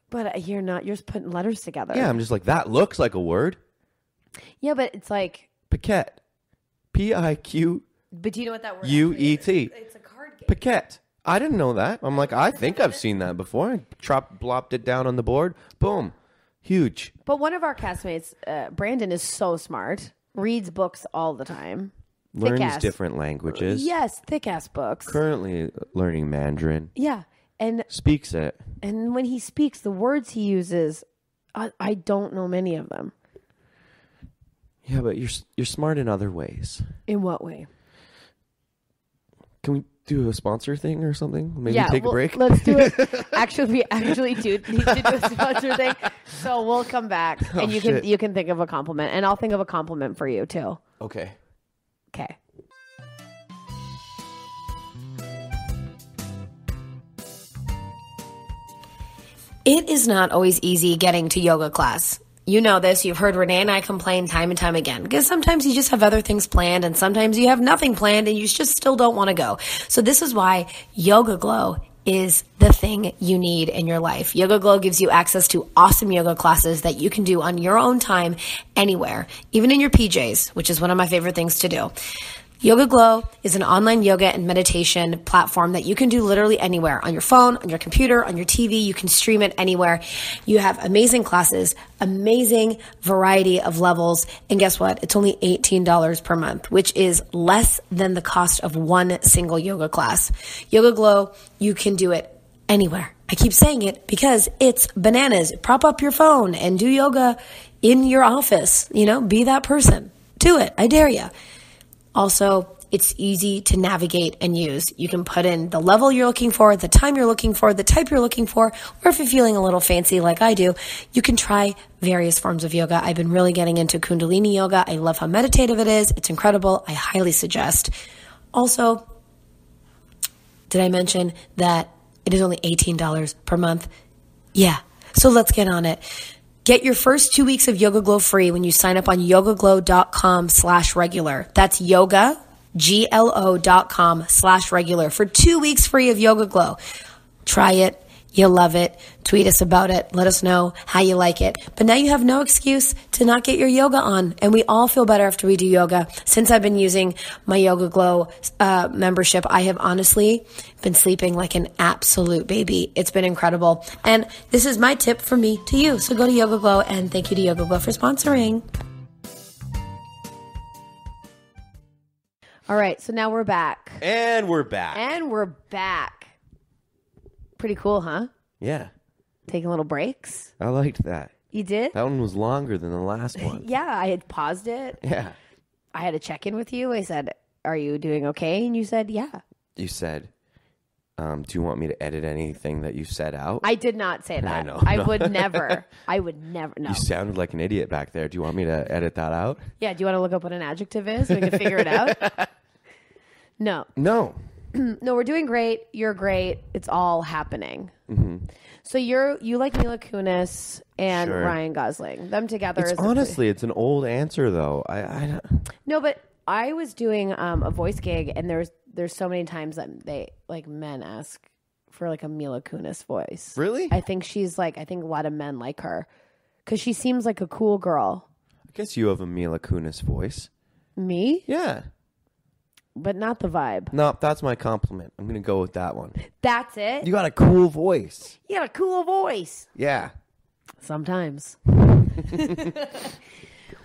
But you're not. You're just putting letters together. Yeah, I'm just like, that looks like a word. Yeah, but it's like... Piquette. P-I-Q... But do you know what that word U-E-T. It's a card game. Piquette. I didn't know that. I'm like, I think I've seen that before. I blopped it down on the board. Boom. Huge. But one of our castmates, Brandon, is so smart. Reads books all the time. Learns different languages. Yes, thick-ass books. Currently learning Mandarin. Yeah. And speaks it. And when he speaks, the words he uses, I don't know many of them. Yeah, but you're smart in other ways. In what way? Can we do a sponsor thing or something? Maybe take a break? Let's do it. Actually, we actually do need to do a sponsor thing. So we'll come back and you can think of a compliment. And I'll think of a compliment for you too. Okay. Okay. It is not always easy getting to yoga class. You know this. You've heard Renee and I complain time and time again because sometimes you just have other things planned and sometimes you have nothing planned and you just still don't want to go. So this is why Yoga Glow is the thing you need in your life. Yoga Glow gives you access to awesome yoga classes that you can do on your own time anywhere, even in your PJs, which is one of my favorite things to do. Yoga Glow is an online yoga and meditation platform that you can do literally anywhere, on your phone, on your computer, on your TV. You can stream it anywhere. You have amazing classes, amazing variety of levels. And guess what? It's only $18 per month, which is less than the cost of one single yoga class. Yoga Glow, you can do it anywhere. I keep saying it because it's bananas. Prop up your phone and do yoga in your office. Be that person. Do it. I dare you. Also, it's easy to navigate and use. You can put in the level you're looking for, the time you're looking for, the type you're looking for, or if you're feeling a little fancy like I do, you can try various forms of yoga. I've been really getting into Kundalini yoga. I love how meditative it is. It's incredible. I highly suggest. Also, did I mention that it is only $18 per month? Yeah. So let's get on it. Get your first 2 weeks of Yoga Glow free when you sign up on yogaglow.com/regular. That's yoga, GLO.com/regular for 2 weeks free of Yoga Glow. Try it. You'll love it. Tweet us about it. Let us know how you like it. But now you have no excuse to not get your yoga on. And we all feel better after we do yoga. Since I've been using my Yoga Glow membership, I have honestly been sleeping like an absolute baby. It's been incredible. And this is my tip from me to you. So go to Yoga Glow, and thank you to Yoga Glow for sponsoring. All right. So now we're back. And we're back. Pretty cool, huh? Yeah. Taking little breaks. I liked that. You did? That one was longer than the last one. Yeah, I had paused it. Yeah. I had to check in with you. I said, are you doing okay? And you said, yeah. You said, do you want me to edit anything that you said out? I did not say that. I know. I would never. No. You sounded like an idiot back there. Do you want me to edit that out? Yeah. Do you want to look up what an adjective is? We can figure it out. No. No, we're doing great. You're great. It's all happening. Mm-hmm. So you like Mila Kunis and Sure. Ryan Gosling. Them together is honestly, it's an old answer though. I No, but I was doing a voice gig, and there's so many times that men ask for like a Mila Kunis voice. Really? I think a lot of men like her because she seems like a cool girl. I guess you have a Mila Kunis voice. Me? Yeah. But not the vibe. No, that's my compliment. I'm going to go with that one. That's it? You got a cool voice. You got a cool voice. Yeah. Sometimes.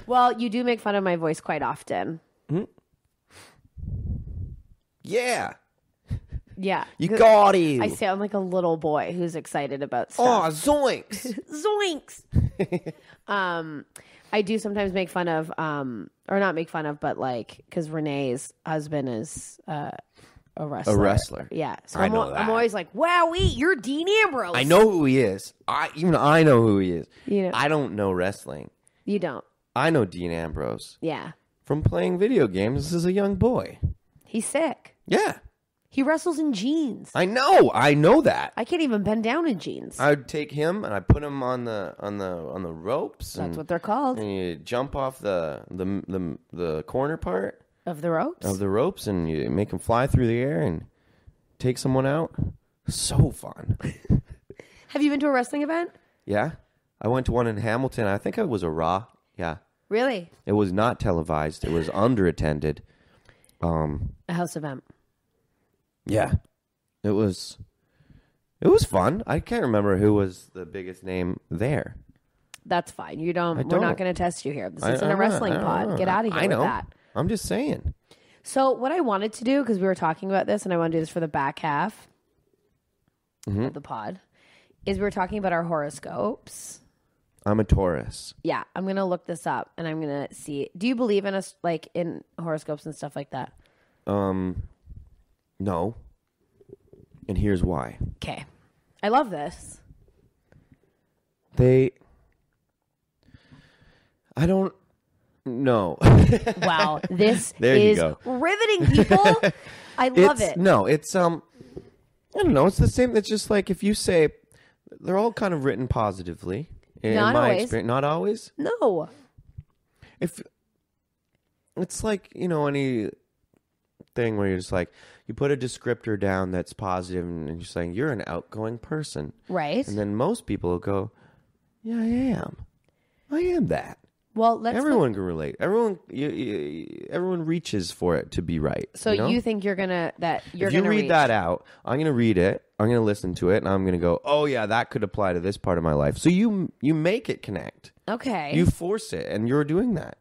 Well, you do make fun of my voice quite often. Mm-hmm. Yeah. Yeah. You got it. I sound like a little boy who's excited about Oh, stuff. zoinks. Zoinks. I do sometimes make fun of, or not make fun of, but because Renee's husband is a wrestler. A wrestler. Yeah. So I know that. I'm always like, wowee, you're Dean Ambrose. I know who he is. I know who he is. You know. I don't know wrestling. You don't. I know Dean Ambrose Yeah. from playing video games as a young boy. He's sick. Yeah. He wrestles in jeans. I know that. I can't even bend down in jeans. I would take him and I put him on the ropes. That's what they're called. And you jump off the corner part Of the ropes? and you make him fly through the air and take someone out. So fun. Have you been to a wrestling event? Yeah. I went to one in Hamilton. I think it was a Raw. Yeah. Really? It was not televised. It was underattended. A house event. Yeah. It was fun. I can't remember who was the biggest name there. That's fine. We're not don't. going to test you here. This isn't a wrestling pod. Get out of here I know. with that. I'm just saying. So what I wanted to do, because we were talking about this, and I want to do this for the back half of the pod, is we were talking about our horoscopes. I'm a Taurus. Yeah, I'm going to look this up, and I'm going to see. Do you believe in us, like in horoscopes and stuff like that? No. And here's why. Okay. I love this. I don't know. Wow, this There you is go. riveting, people. I love it. No, it's I don't know. It's the same. It's just like if you say they're all kind of written positively. Not in my always. experience, not always. No. If it's like any thing where you're just like you put a descriptor down that's positive and you're saying you're an outgoing person, Right. and then most people will go, "Yeah, I am that." Well, Everyone can relate. Everyone reaches for it to be right. So you think you're gonna if you read that out, I'm gonna read it. I'm gonna listen to it, and I'm gonna go, "Oh yeah, that could apply to this part of my life." So you make it connect. Okay. You force it, and you're doing that.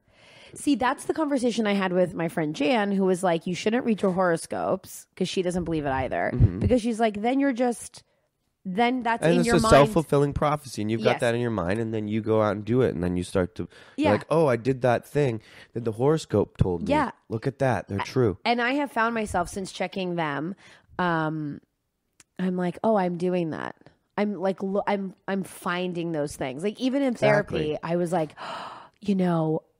See, that's the conversation I had with my friend Jan, who was like, "You shouldn't read your horoscopes," because she doesn't believe it either. Because she's like, then that's And in it's your a mind. self-fulfilling prophecy, and you've Yes. got that in your mind, and then you go out and do it, and then you start to Yeah. like, "Oh, I did that thing that the horoscope told me." Yeah. Look at that; they're true. And I have found myself since checking them. I'm like, oh, I'm doing that. I'm like, I'm finding those things. Like even in therapy, I was like,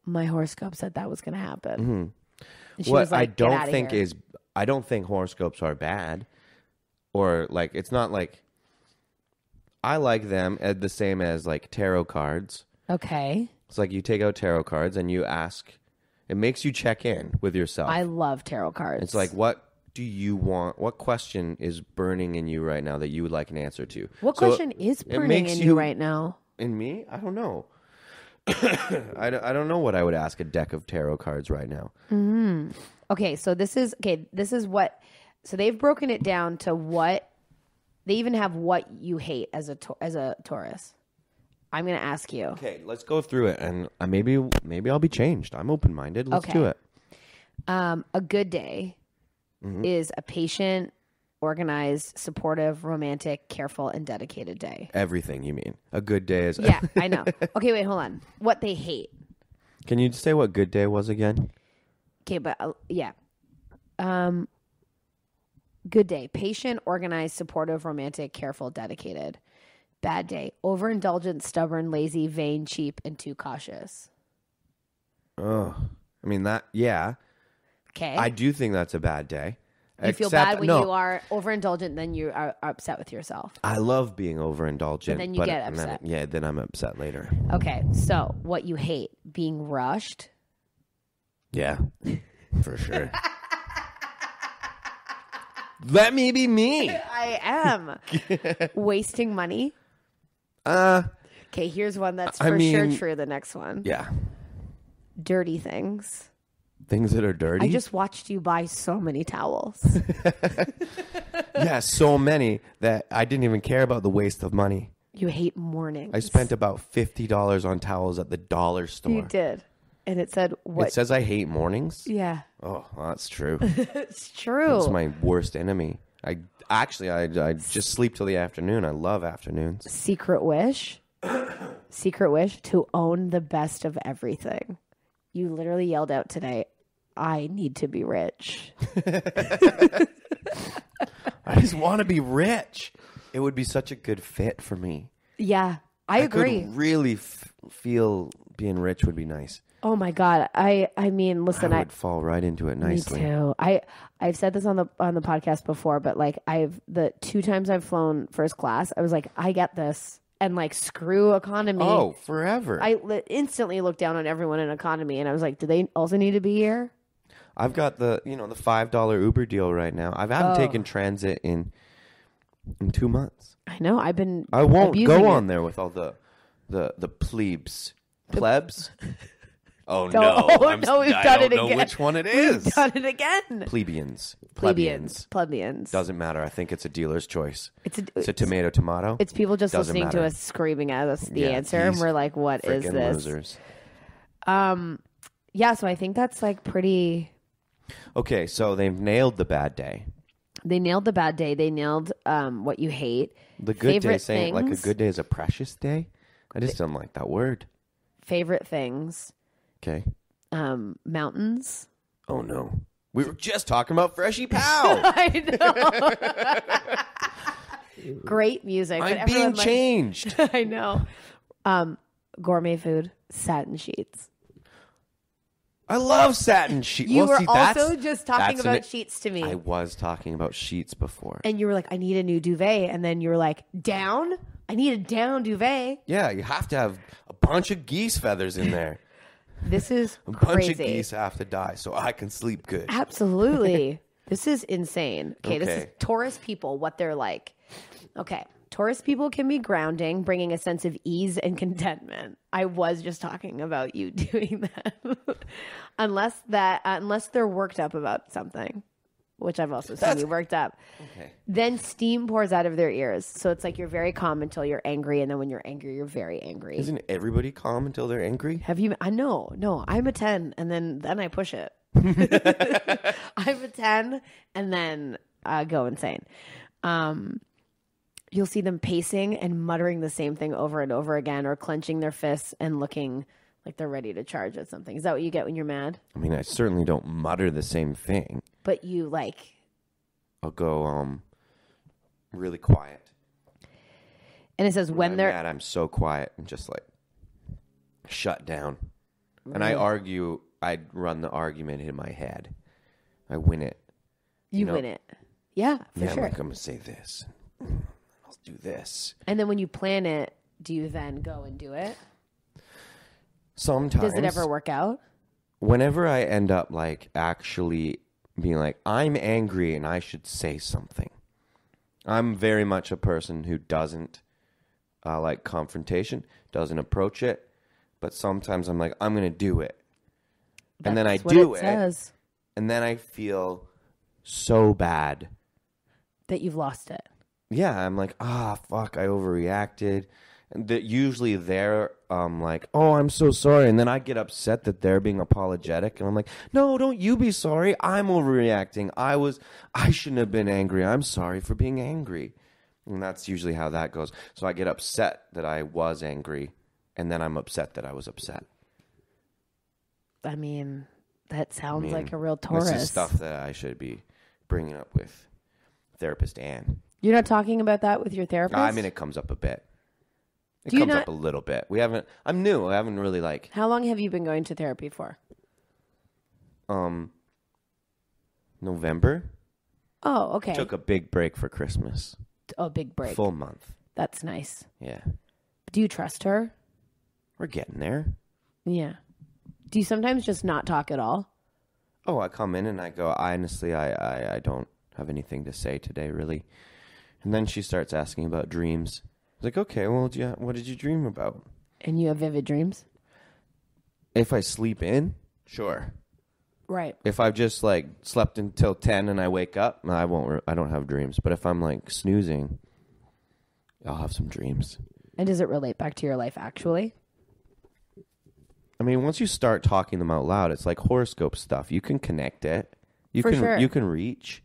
my horoscope said that was going to happen. And she What was like, I "Get don't outta think here." is, I don't think horoscopes are bad, or like it's not like. I like them as the same as like tarot cards. Okay. It's like you take out tarot cards and you ask. It makes you check in with yourself. I love tarot cards. It's like, what do you want? What question is burning in you right now that you would like an answer to? What So question is it burning makes in you right now? In me? I don't know. I don't know what I would ask a deck of tarot cards right now. Okay, so this is what. So they've broken it down to what. They even have what you hate as a Taurus. I'm going to ask you. Okay, let's go through it, and maybe I'll be changed. I'm open-minded. Let's do it. A good day is a patient, organized, supportive, romantic, careful, and dedicated day. Everything you mean. A good day is... Yeah, I know. Okay, wait, hold on. What they hate. Can you say what good day was again? Okay, but yeah. Good day. Patient, organized, supportive, romantic, careful, dedicated. Bad day. Overindulgent, stubborn, lazy, vain, cheap, and too cautious. Oh, I mean that. Yeah, Okay. I do think that's a bad day. You feel bad when you are overindulgent, then you are upset with yourself. I love being overindulgent. But then you get upset. Then I'm upset later. Okay, so what you hate? Being rushed. Yeah, for sure. Let me be me. I am. Wasting money. Okay, here's one that's for sure true. The next one. Yeah. Dirty things. Things that are dirty? I just watched you buy so many towels. Yeah, so many that I didn't even care about the waste of money. You hate mornings. I spent about $50 on towels at the dollar store. You did. And it said what? It says I hate mornings? Yeah. Oh, well, that's true. It's true. It's my worst enemy. I just sleep till the afternoon. I love afternoons. Secret wish. Secret wish to own the best of everything. You literally yelled out today, I need to be rich. I just want to be rich. It would be such a good fit for me. Yeah, I agree. Could really feel being rich would be nice. Oh my God. I mean, listen, I would fall right into it nicely. Me too. I've said this on the podcast before, but like the 2 times I've flown first class, I was like, I get this. And like, screw economy. Oh, forever. I instantly looked down on everyone in economy, and I was like, do they also need to be here? I've got the $5 Uber deal right now. I haven't taken transit in 2 months. I know. I won't go on it. there with all the plebs. Plebs? Oh, No, no. oh, no, we've done it I don't know again. which one it is. We've done it again. Plebeians. Plebeians. Doesn't matter. I think it's a dealer's choice. It's a tomato. It's people just Doesn't listening matter. to us screaming at us the Yeah, answer, and these we're like, what is Freaking this? losers. Yeah, so I think that's like pretty... Okay, so they've nailed the bad day. They nailed the bad day. They nailed what you hate. The good Favorite day, saying like a things. good day is a precious day. I just don't like that word. Favorite things. Okay. Mountains. Oh no. We were just talking about Freshie Pow. I know. Great music. but I'm being everyone, like- changed. I know. Gourmet food, satin sheets. I love satin sheets. You were see, also just talking that's about sheets to me. I was talking about sheets before. And you were like, I need a new duvet. And then you were like, down? I need a down duvet. Yeah, you have to have a bunch of geese feathers in there. This is A crazy. bunch of geese have to die so I can sleep good. Absolutely. This is insane. Okay, this is Okay. Taurus people, what they're like. Okay. Taurus people can be grounding, bringing a sense of ease and contentment. I was just talking about you doing that. unless they're worked up about something, which I've also seen you worked up. Okay. Then steam pours out of their ears. So it's like you're very calm until you're angry, and then when you're angry, you're very angry. Isn't everybody calm until they're angry? Have you? I know. No, I'm a 10, and then I push it. I'm a 10, and then go insane. You'll see them pacing and muttering the same thing over and over again, or clenching their fists and looking like they're ready to charge at something. Is that what you get when you're mad? I mean, I certainly don't mutter the same thing. But you like... I'll go really quiet. And it says When when I'm they're... mad, I'm so quiet and just like shut down. And I argue. I run the argument in my head. I win it. You know? win it. Yeah, for Yeah, sure. I'm like, I'm gonna say this. I'll do this. And then when you plan it, do you then go and do it? Sometimes. Does it ever work out? Whenever I end up like actually being like, I'm angry and I should say something. I'm very much a person who doesn't like confrontation, doesn't approach it. But sometimes I'm like, I'm going to do it. And then I That's what do it it. says. And then I feel so bad. That you've lost it. Yeah, I'm like, fuck, I overreacted. And usually they're like, oh, I'm so sorry. And then I get upset that they're being apologetic. And I'm like, no, don't you be sorry. I'm overreacting. I shouldn't have been angry. I'm sorry for being angry. And that's usually how that goes. So I get upset that I was angry. And then I'm upset that I was upset. I mean, that sounds like a real Taurus. This is stuff that I should be bringing up with therapist Anne. You're not talking about that with your therapist? I mean, it comes up a bit. It Do you comes not- up a little bit. I'm new. I haven't really like... How long have you been going to therapy for? November. Oh, okay. Took a big break for Christmas. Oh, big break. Full month. That's nice. Yeah. Do you trust her? We're getting there. Yeah. Do you sometimes just not talk at all? Oh, I come in and I go, honestly, I don't have anything to say today, really. And then she starts asking about dreams. I was like, okay, well, what did you dream about? And you have vivid dreams? If I sleep in, sure. Right. If I've just like slept until 10 and I wake up, I don't have dreams. But if I'm like snoozing, I'll have some dreams. And does it relate back to your life actually? I mean, once you start talking them out loud, it's like horoscope stuff. You can connect it. You can reach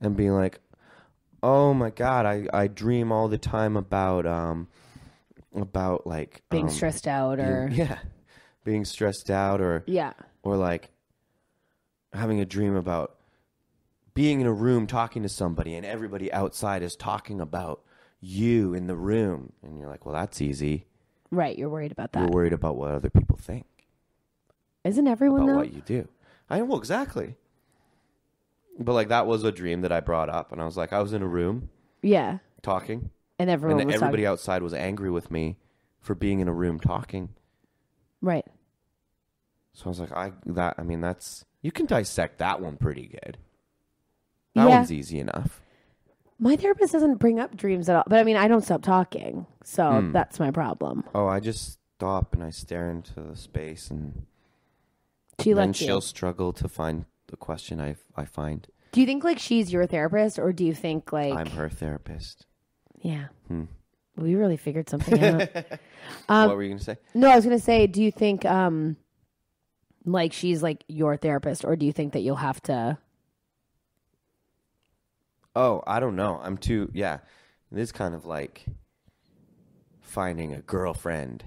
and be like, oh my God, I dream all the time about like Being stressed out or being stressed out or yeah. or like having a dream about being in a room talking to somebody and everybody outside is talking about you in the room. And you're like, well, that's easy. Right. You're worried about that. You're worried about what other people think. Isn't everyone about though? what you do. I know, exactly. But like that was a dream that I brought up. And I was like, I was in a room. Yeah. Talking. And everybody outside was angry with me for being in a room talking. Right. So I was like, that's, you can dissect that one pretty good. That one's easy enough. My therapist doesn't bring up dreams at all. But I mean, I don't stop talking. So that's my problem. Oh, I just stop and I stare into the space and she'll struggle to find the question I find. Do you think like she's your therapist or do you think like... I'm her therapist. Yeah. We really figured something out. What were you going to say? No, I was going to say, do you think like she's like your therapist or do you think that you'll have to... Oh, I don't know. It is kind of like finding a girlfriend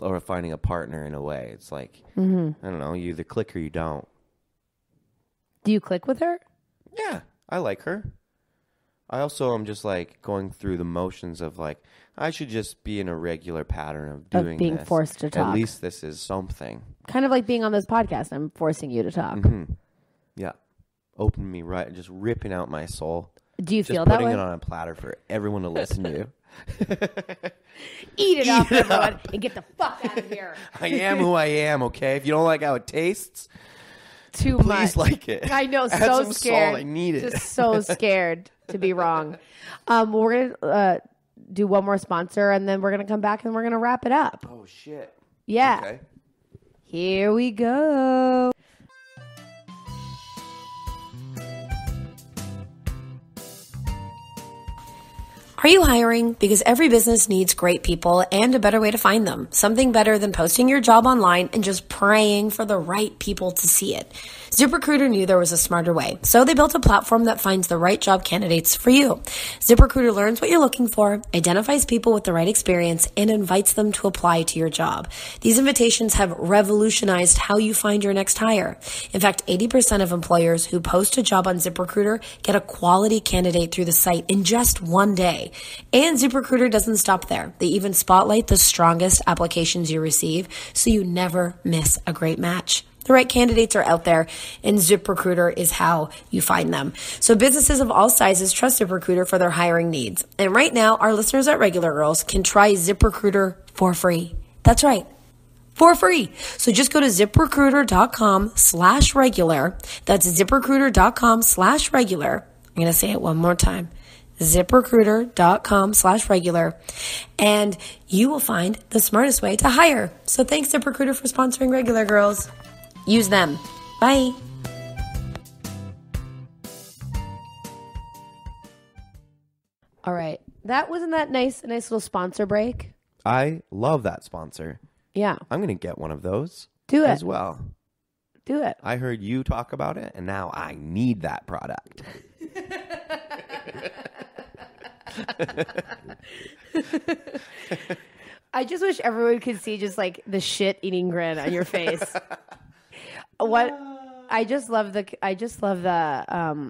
or finding a partner in a way. It's like, I don't know, you either click or you don't. Do you click with her? Yeah, I like her. I also am just like going through the motions of like, I should just be in a regular pattern of doing being this. Forced to talk. At least this is something. Kind of like being on this podcast. I'm forcing you to talk. Yeah. Open me right, just ripping out my soul. Do you just feel that way? putting it on a platter for everyone to listen to. Eat it up, everyone, and get the fuck out of here. I am who I am, okay? If you don't like how it tastes, please much. Like it. I know, Add so some scared. Salt. I need it. Just so scared to be wrong. We're going to do one more sponsor, and then we're going to come back, and we're going to wrap it up. Oh, shit. Yeah. Okay. Here we go. Are you hiring? Because every business needs great people and a better way to find them. Something better than posting your job online and just praying for the right people to see it. ZipRecruiter knew there was a smarter way, so they built a platform that finds the right job candidates for you. ZipRecruiter learns what you're looking for, identifies people with the right experience, and invites them to apply to your job. These invitations have revolutionized how you find your next hire. In fact, 80% of employers who post a job on ZipRecruiter get a quality candidate through the site in just one day. And ZipRecruiter doesn't stop there. They even spotlight the strongest applications you receive, so you never miss a great match. The right candidates are out there, and ZipRecruiter is how you find them. So businesses of all sizes trust ZipRecruiter for their hiring needs. And right now, our listeners at Regular Girls can try ZipRecruiter for free. That's right. For free. So just go to ZipRecruiter.com/regular. That's ZipRecruiter.com/regular. I'm going to say it one more time. ZipRecruiter.com/regular, and you will find the smartest way to hire. So thanks, ZipRecruiter, for sponsoring Regular Girls. Use them. Bye. All right. Wasn't that nice? A nice little sponsor break. I love that sponsor. Yeah. I'm going to get one of those. Do it. As well. Do it. I heard you talk about it, and now I need that product. I just wish everyone could see just like the shit eating grin on your face. I just love the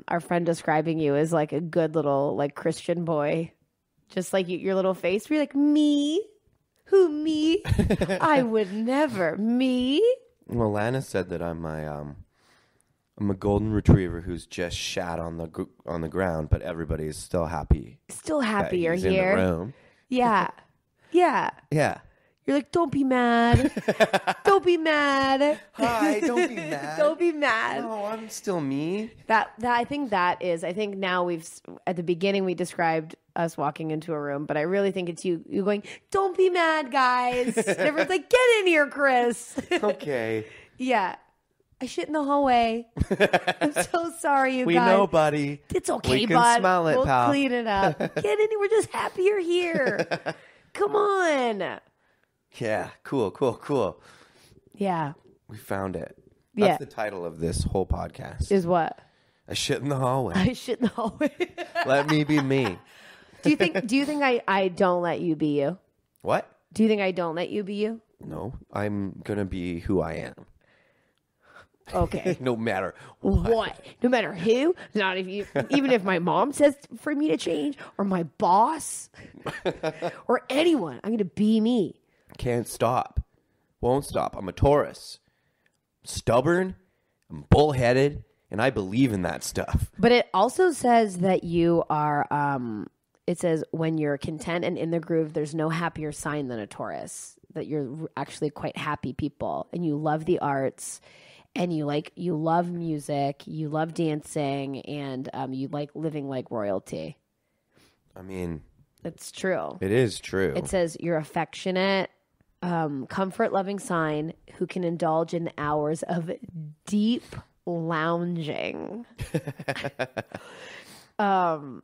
our friend describing you as like a good little like Christian boy. Just like your little face where you're like, me? Who, me? I would never. Me? Well, Lana said that I'm a golden retriever who's just shat on the ground, but everybody's still happy. Still happy you're he's here. In the room. Yeah. Yeah. Yeah. You're like, don't be mad. Don't be mad. Hi, don't be mad. Don't be mad. No, I'm still me. I think now at the beginning we described us walking into a room, but I really think it's you going, don't be mad, guys. And everyone's like, get in here, Chris. Okay. Yeah. I shit in the hallway. I'm so sorry, you we guys. We know, buddy. It's okay, we can bud. smell it, we'll pal. clean it up. Get in here. We're just happy you're here. Come on. Yeah. Cool. Yeah. We found it. Yeah. That's the title of this whole podcast. Is what? I shit in the hallway. I shit in the hallway. Let me be me. Do you think I don't let you be you? What? Do you think I don't let you be you? No. I'm going to be who I am. Okay. No matter what. No matter who, not if you, even if my mom says for me to change, or my boss, or anyone, I'm going to be me. Can't stop. Won't stop. I'm a Taurus. Stubborn. I'm bullheaded. And I believe in that stuff. But it also says that you are, it says when you're content and in the groove, there's no happier sign than a Taurus. That you're actually quite happy people and you love the arts. And you love music, you love dancing, and you like living like royalty. I mean, it's true. It is true. It says you're affectionate, comfort-loving sign who can indulge in hours of deep lounging. And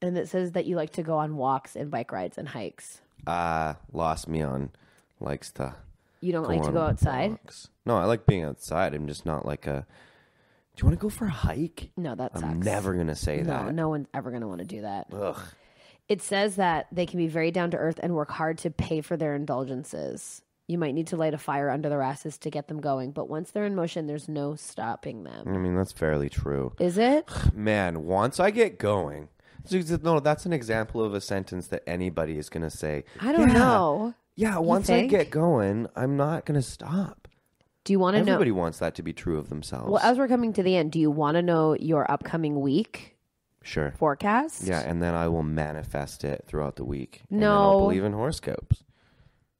it says that you like to go on walks and bike rides and hikes. Lost me on likes to. You don't like to go outside? Walks. No, I like being outside. I'm just not like a. Do you want to go for a hike? No, that sucks. I'm never gonna say that. No one's ever gonna want to do that. Ugh. It says that they can be very down to earth and work hard to pay for their indulgences. You might need to light a fire under their asses to get them going, but once they're in motion, there's no stopping them. I mean, that's fairly true. Is it? Man, once I get going. No, that's an example of a sentence that anybody is gonna say. I don't know. Yeah, once I get going, I'm not going to stop. Do you want to know? Everybody wants that to be true of themselves. Well, as we're coming to the end, do you want to know your upcoming week Sure. forecast? Yeah, and then I will manifest it throughout the week. No. And then I'll believe in horoscopes.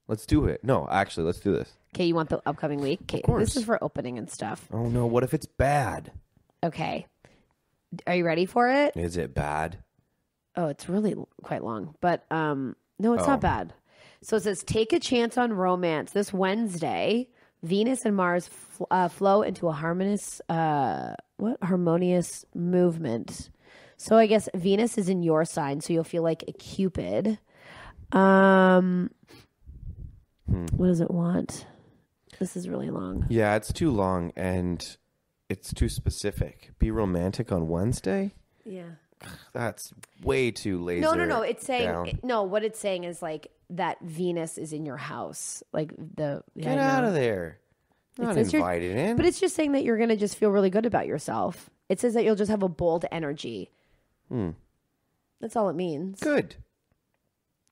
Let's do it. No, actually, let's do this. Okay, you want the upcoming week? Okay, of course. This is for opening and stuff. Oh, no. What if it's bad? Okay. Are you ready for it? Is it bad? Oh, it's really quite long. But no, it's not bad. So it says, take a chance on romance. This Wednesday, Venus and Mars flow into a harmonious movement. So I guess Venus is in your sign, so you'll feel like a Cupid. What does it want? This is really long. Yeah, it's too long and it's too specific. Be romantic on Wednesday? Yeah. That's way too lazy. No. It's saying what it's saying is like that Venus is in your house. Like get out of there. Not invited in. But it's just saying that you're going to just feel really good about yourself. It says that you'll just have a bold energy. That's all it means. Good.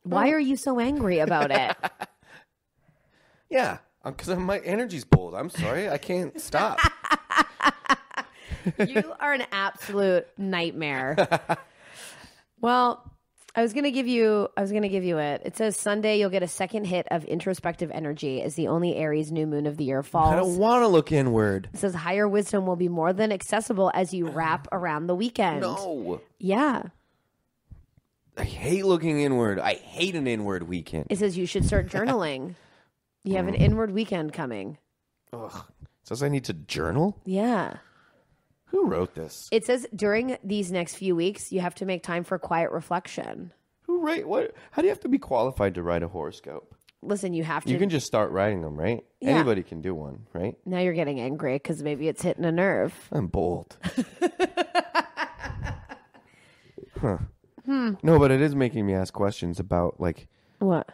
Why are you so angry about it? Yeah, because my energy's bold. I'm sorry, I can't stop. You are an absolute nightmare. Well, I was gonna give you it. It says Sunday you'll get a second hit of introspective energy as the only Aries new moon of the year falls. I don't want to look inward. It says higher wisdom will be more than accessible as you wrap around the weekend. No. Yeah. I hate looking inward. I hate an inward weekend. It says you should start journaling. You have an inward weekend coming. Ugh. It says I need to journal? Yeah. Who wrote this? It says during these next few weeks, you have to make time for quiet reflection. Who write what? How do you have to be qualified to write a horoscope? Listen, you have to. You can just start writing them, right? Yeah. Anybody can do one, right? Now you're getting angry because maybe it's hitting a nerve. I'm bold. Huh. No, but it is making me ask questions about, like, What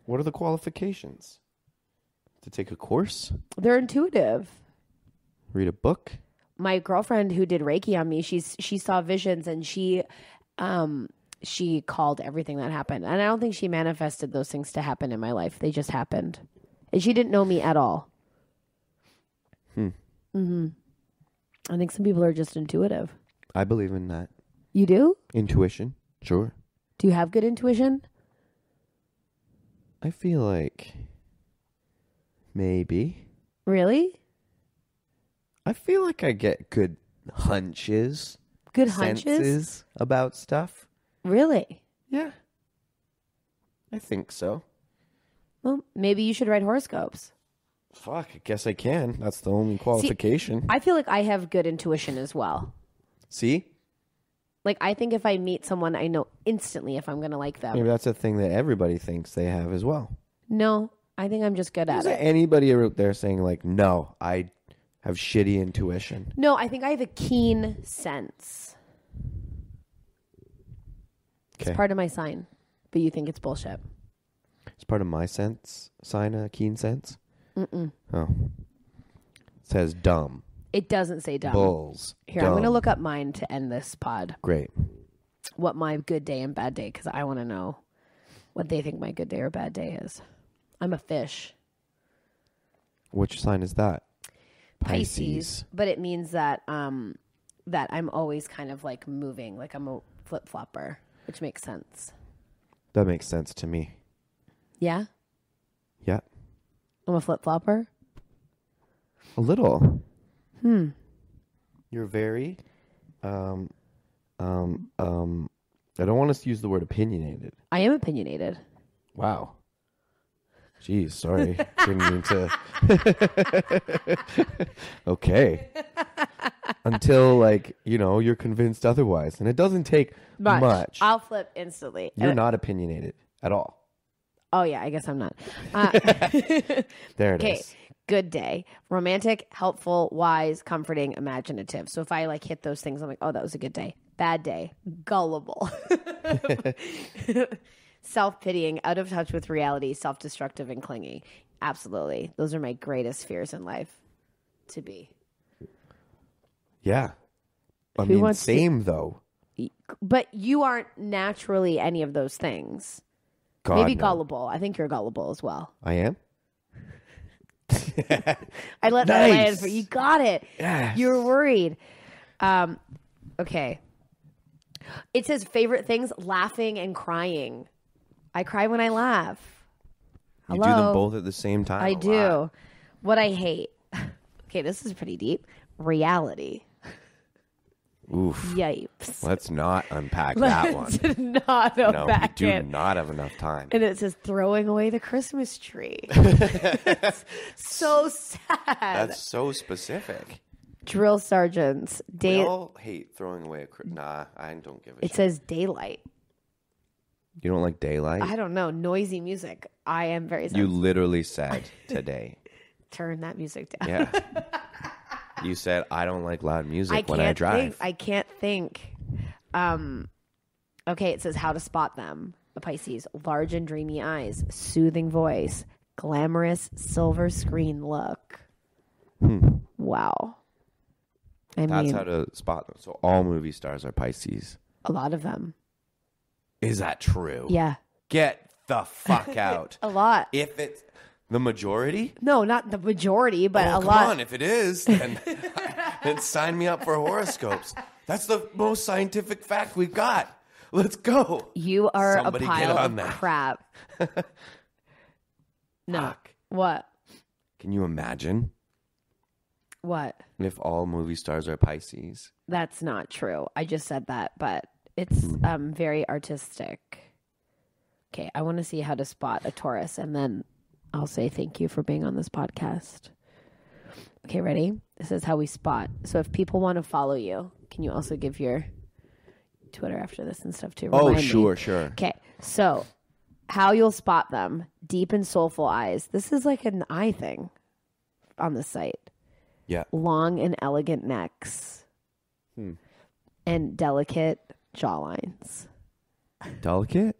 are the qualifications? To take a course? They're intuitive. Read a book? My girlfriend who did Reiki on me, she saw visions and she called everything that happened. And I don't think she manifested those things to happen in my life. They just happened. And she didn't know me at all. Mm-hmm. I think some people are just intuitive. I believe in that. You do? Intuition? Sure. Do you have good intuition? I feel like maybe. Really? I feel like I get good hunches. Good hunches? Senses about stuff. Really? Yeah. I think so. Well, maybe you should write horoscopes. Fuck, I guess I can. That's the only qualification. I feel like I have good intuition as well. See? Like, I think if I meet someone, I know instantly if I'm going to like them. Maybe that's a thing that everybody thinks they have as well. No, I think I'm just good at Is there it. anybody out there saying, like, no, I have shitty intuition? No, I think I have a keen sense. Okay. It's part of my sign, but you think it's bullshit. It's part of my sense, sign a keen sense? Mm-mm. Oh. It says dumb. It doesn't say dumb. Bulls. Here, dumb. I'm going to look up mine to end this pod. Great. What my good day and bad day, because I want to know what they think my good day or bad day is. I'm a fish. Which sign is that? Pisces. But it means that that I'm always kind of like moving, like I'm a flip-flopper, which makes sense. That makes sense to me. Yeah? Yeah. I'm a flip-flopper? A little. You're very I don't want to use the word opinionated. I am opinionated. Wow. Jeez, sorry. Didn't mean to. Okay. Until, like, you're convinced otherwise. And it doesn't take much. I'll flip instantly. You're not opinionated at all. Oh, yeah, I guess I'm not. There it is. Good day. Romantic, helpful, wise, comforting, imaginative. So if I like hit those things, I'm like, oh, that was a good day. Bad day. Gullible. Self-pitying, out of touch with reality, self-destructive, and clingy. Absolutely. Those are my greatest fears in life to be. Yeah. I Who mean, wants same though. But you aren't naturally any of those things. God, Maybe no. gullible. I think you're gullible as well. I am? I let that land for you. Got it. Yes. You were worried. Okay. It says favorite things, laughing and crying. I cry when I laugh. You Hello? do them both at the same time? I A do. lot. What I hate. Okay, this is pretty deep. Reality. Oof. Yipes. Let's not unpack that one. Let's not No, we unpack do it. not have enough time. And it says throwing away the Christmas tree. It's so sad. That's so specific. Drill sergeants. We all hate throwing away Nah, I don't give a It shit. says daylight. You don't like daylight? I don't know. Noisy music. I am very You sensitive. literally said today. Turn that music down. Yeah. You said, I don't like loud music when I drive. I can't think. Okay, it says how to spot them. The Pisces. Large and dreamy eyes. Soothing voice. Glamorous silver screen look. Wow. That's how to spot them. So all movie stars are Pisces. A lot of them. Is that true? Yeah. Get the fuck out. A lot. If it's the majority? No, not the majority, but a Come lot. on, if it is, then sign me up for horoscopes. That's the most scientific fact we've got. Let's go. You are Somebody a get pile on of that. crap. No. Fuck. What? Can you imagine What? if all movie stars are Pisces? That's not true. I just said that, but it's very artistic. Okay, I want to see how to spot a Taurus, and then I'll say thank you for being on this podcast. Okay, ready? This is how we spot. So if people want to follow you, can you also give your Twitter after this and stuff too? Oh, Remind me. sure. Okay, so how you'll spot them. Deep and soulful eyes. This is like an eye thing on the site. Yeah. Long and elegant necks. And delicate jawlines. Delicate?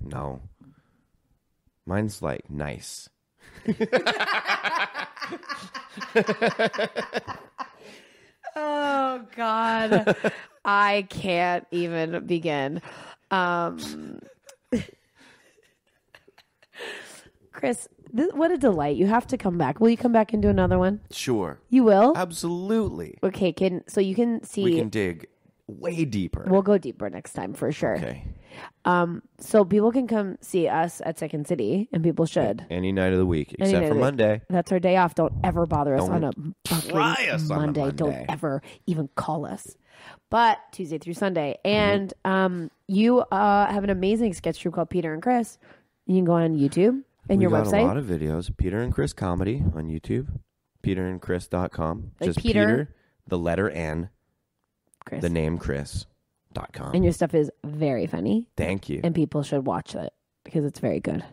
No. Mine's like nice. Oh, God. I can't even begin. Chris, what a delight. You have to come back. Will you come back and do another one? Sure. You will? Absolutely. Okay, so you can see. We can dig way deeper. We'll go deeper next time for sure. Okay. So people can come see us at Second City, and people should. Any night of the week, Any except night for of the week. Monday. That's our day off. Don't ever bother us on a try fucking us on a Monday. Don't Monday. ever even call us. But Tuesday through Sunday. And you have an amazing sketch troupe called Peter and Chris. You can go on YouTube and your we got website. a lot of videos. Peter and Chris Comedy on YouTube. PeterandChris.com. Like Just Peter- Peter, the letter N, Chris. the name Chris.com. And your stuff is very funny. Thank you. And people should watch it because it's very good.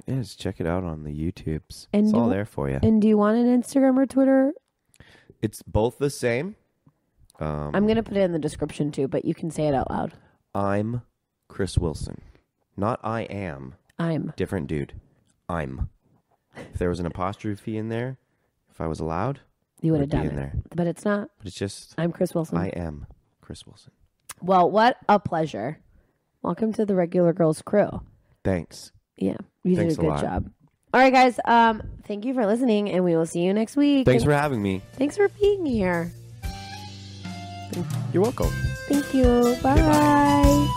Yes, check it out on the YouTubes. And It's all you- there for you. And do you want an Instagram or Twitter? It's both the same. I'm going to put it in the description too, but you can say it out loud. I'm Chris Wilson. Not I am. I'm. Different dude. I'm. If there was an apostrophe in there, if I was allowed, You would have done in it. there. But it's not. But it's just, I'm Chris Wilson. I am Chris Wilson. Well, what a pleasure. Welcome to the Regular Girls crew. Thanks. Yeah, you Thanks did a good lot. job. All right, guys. Thank you for listening, and we will see you next week. Thanks for having me. Thanks for being here. You're welcome. Thank you. Bye.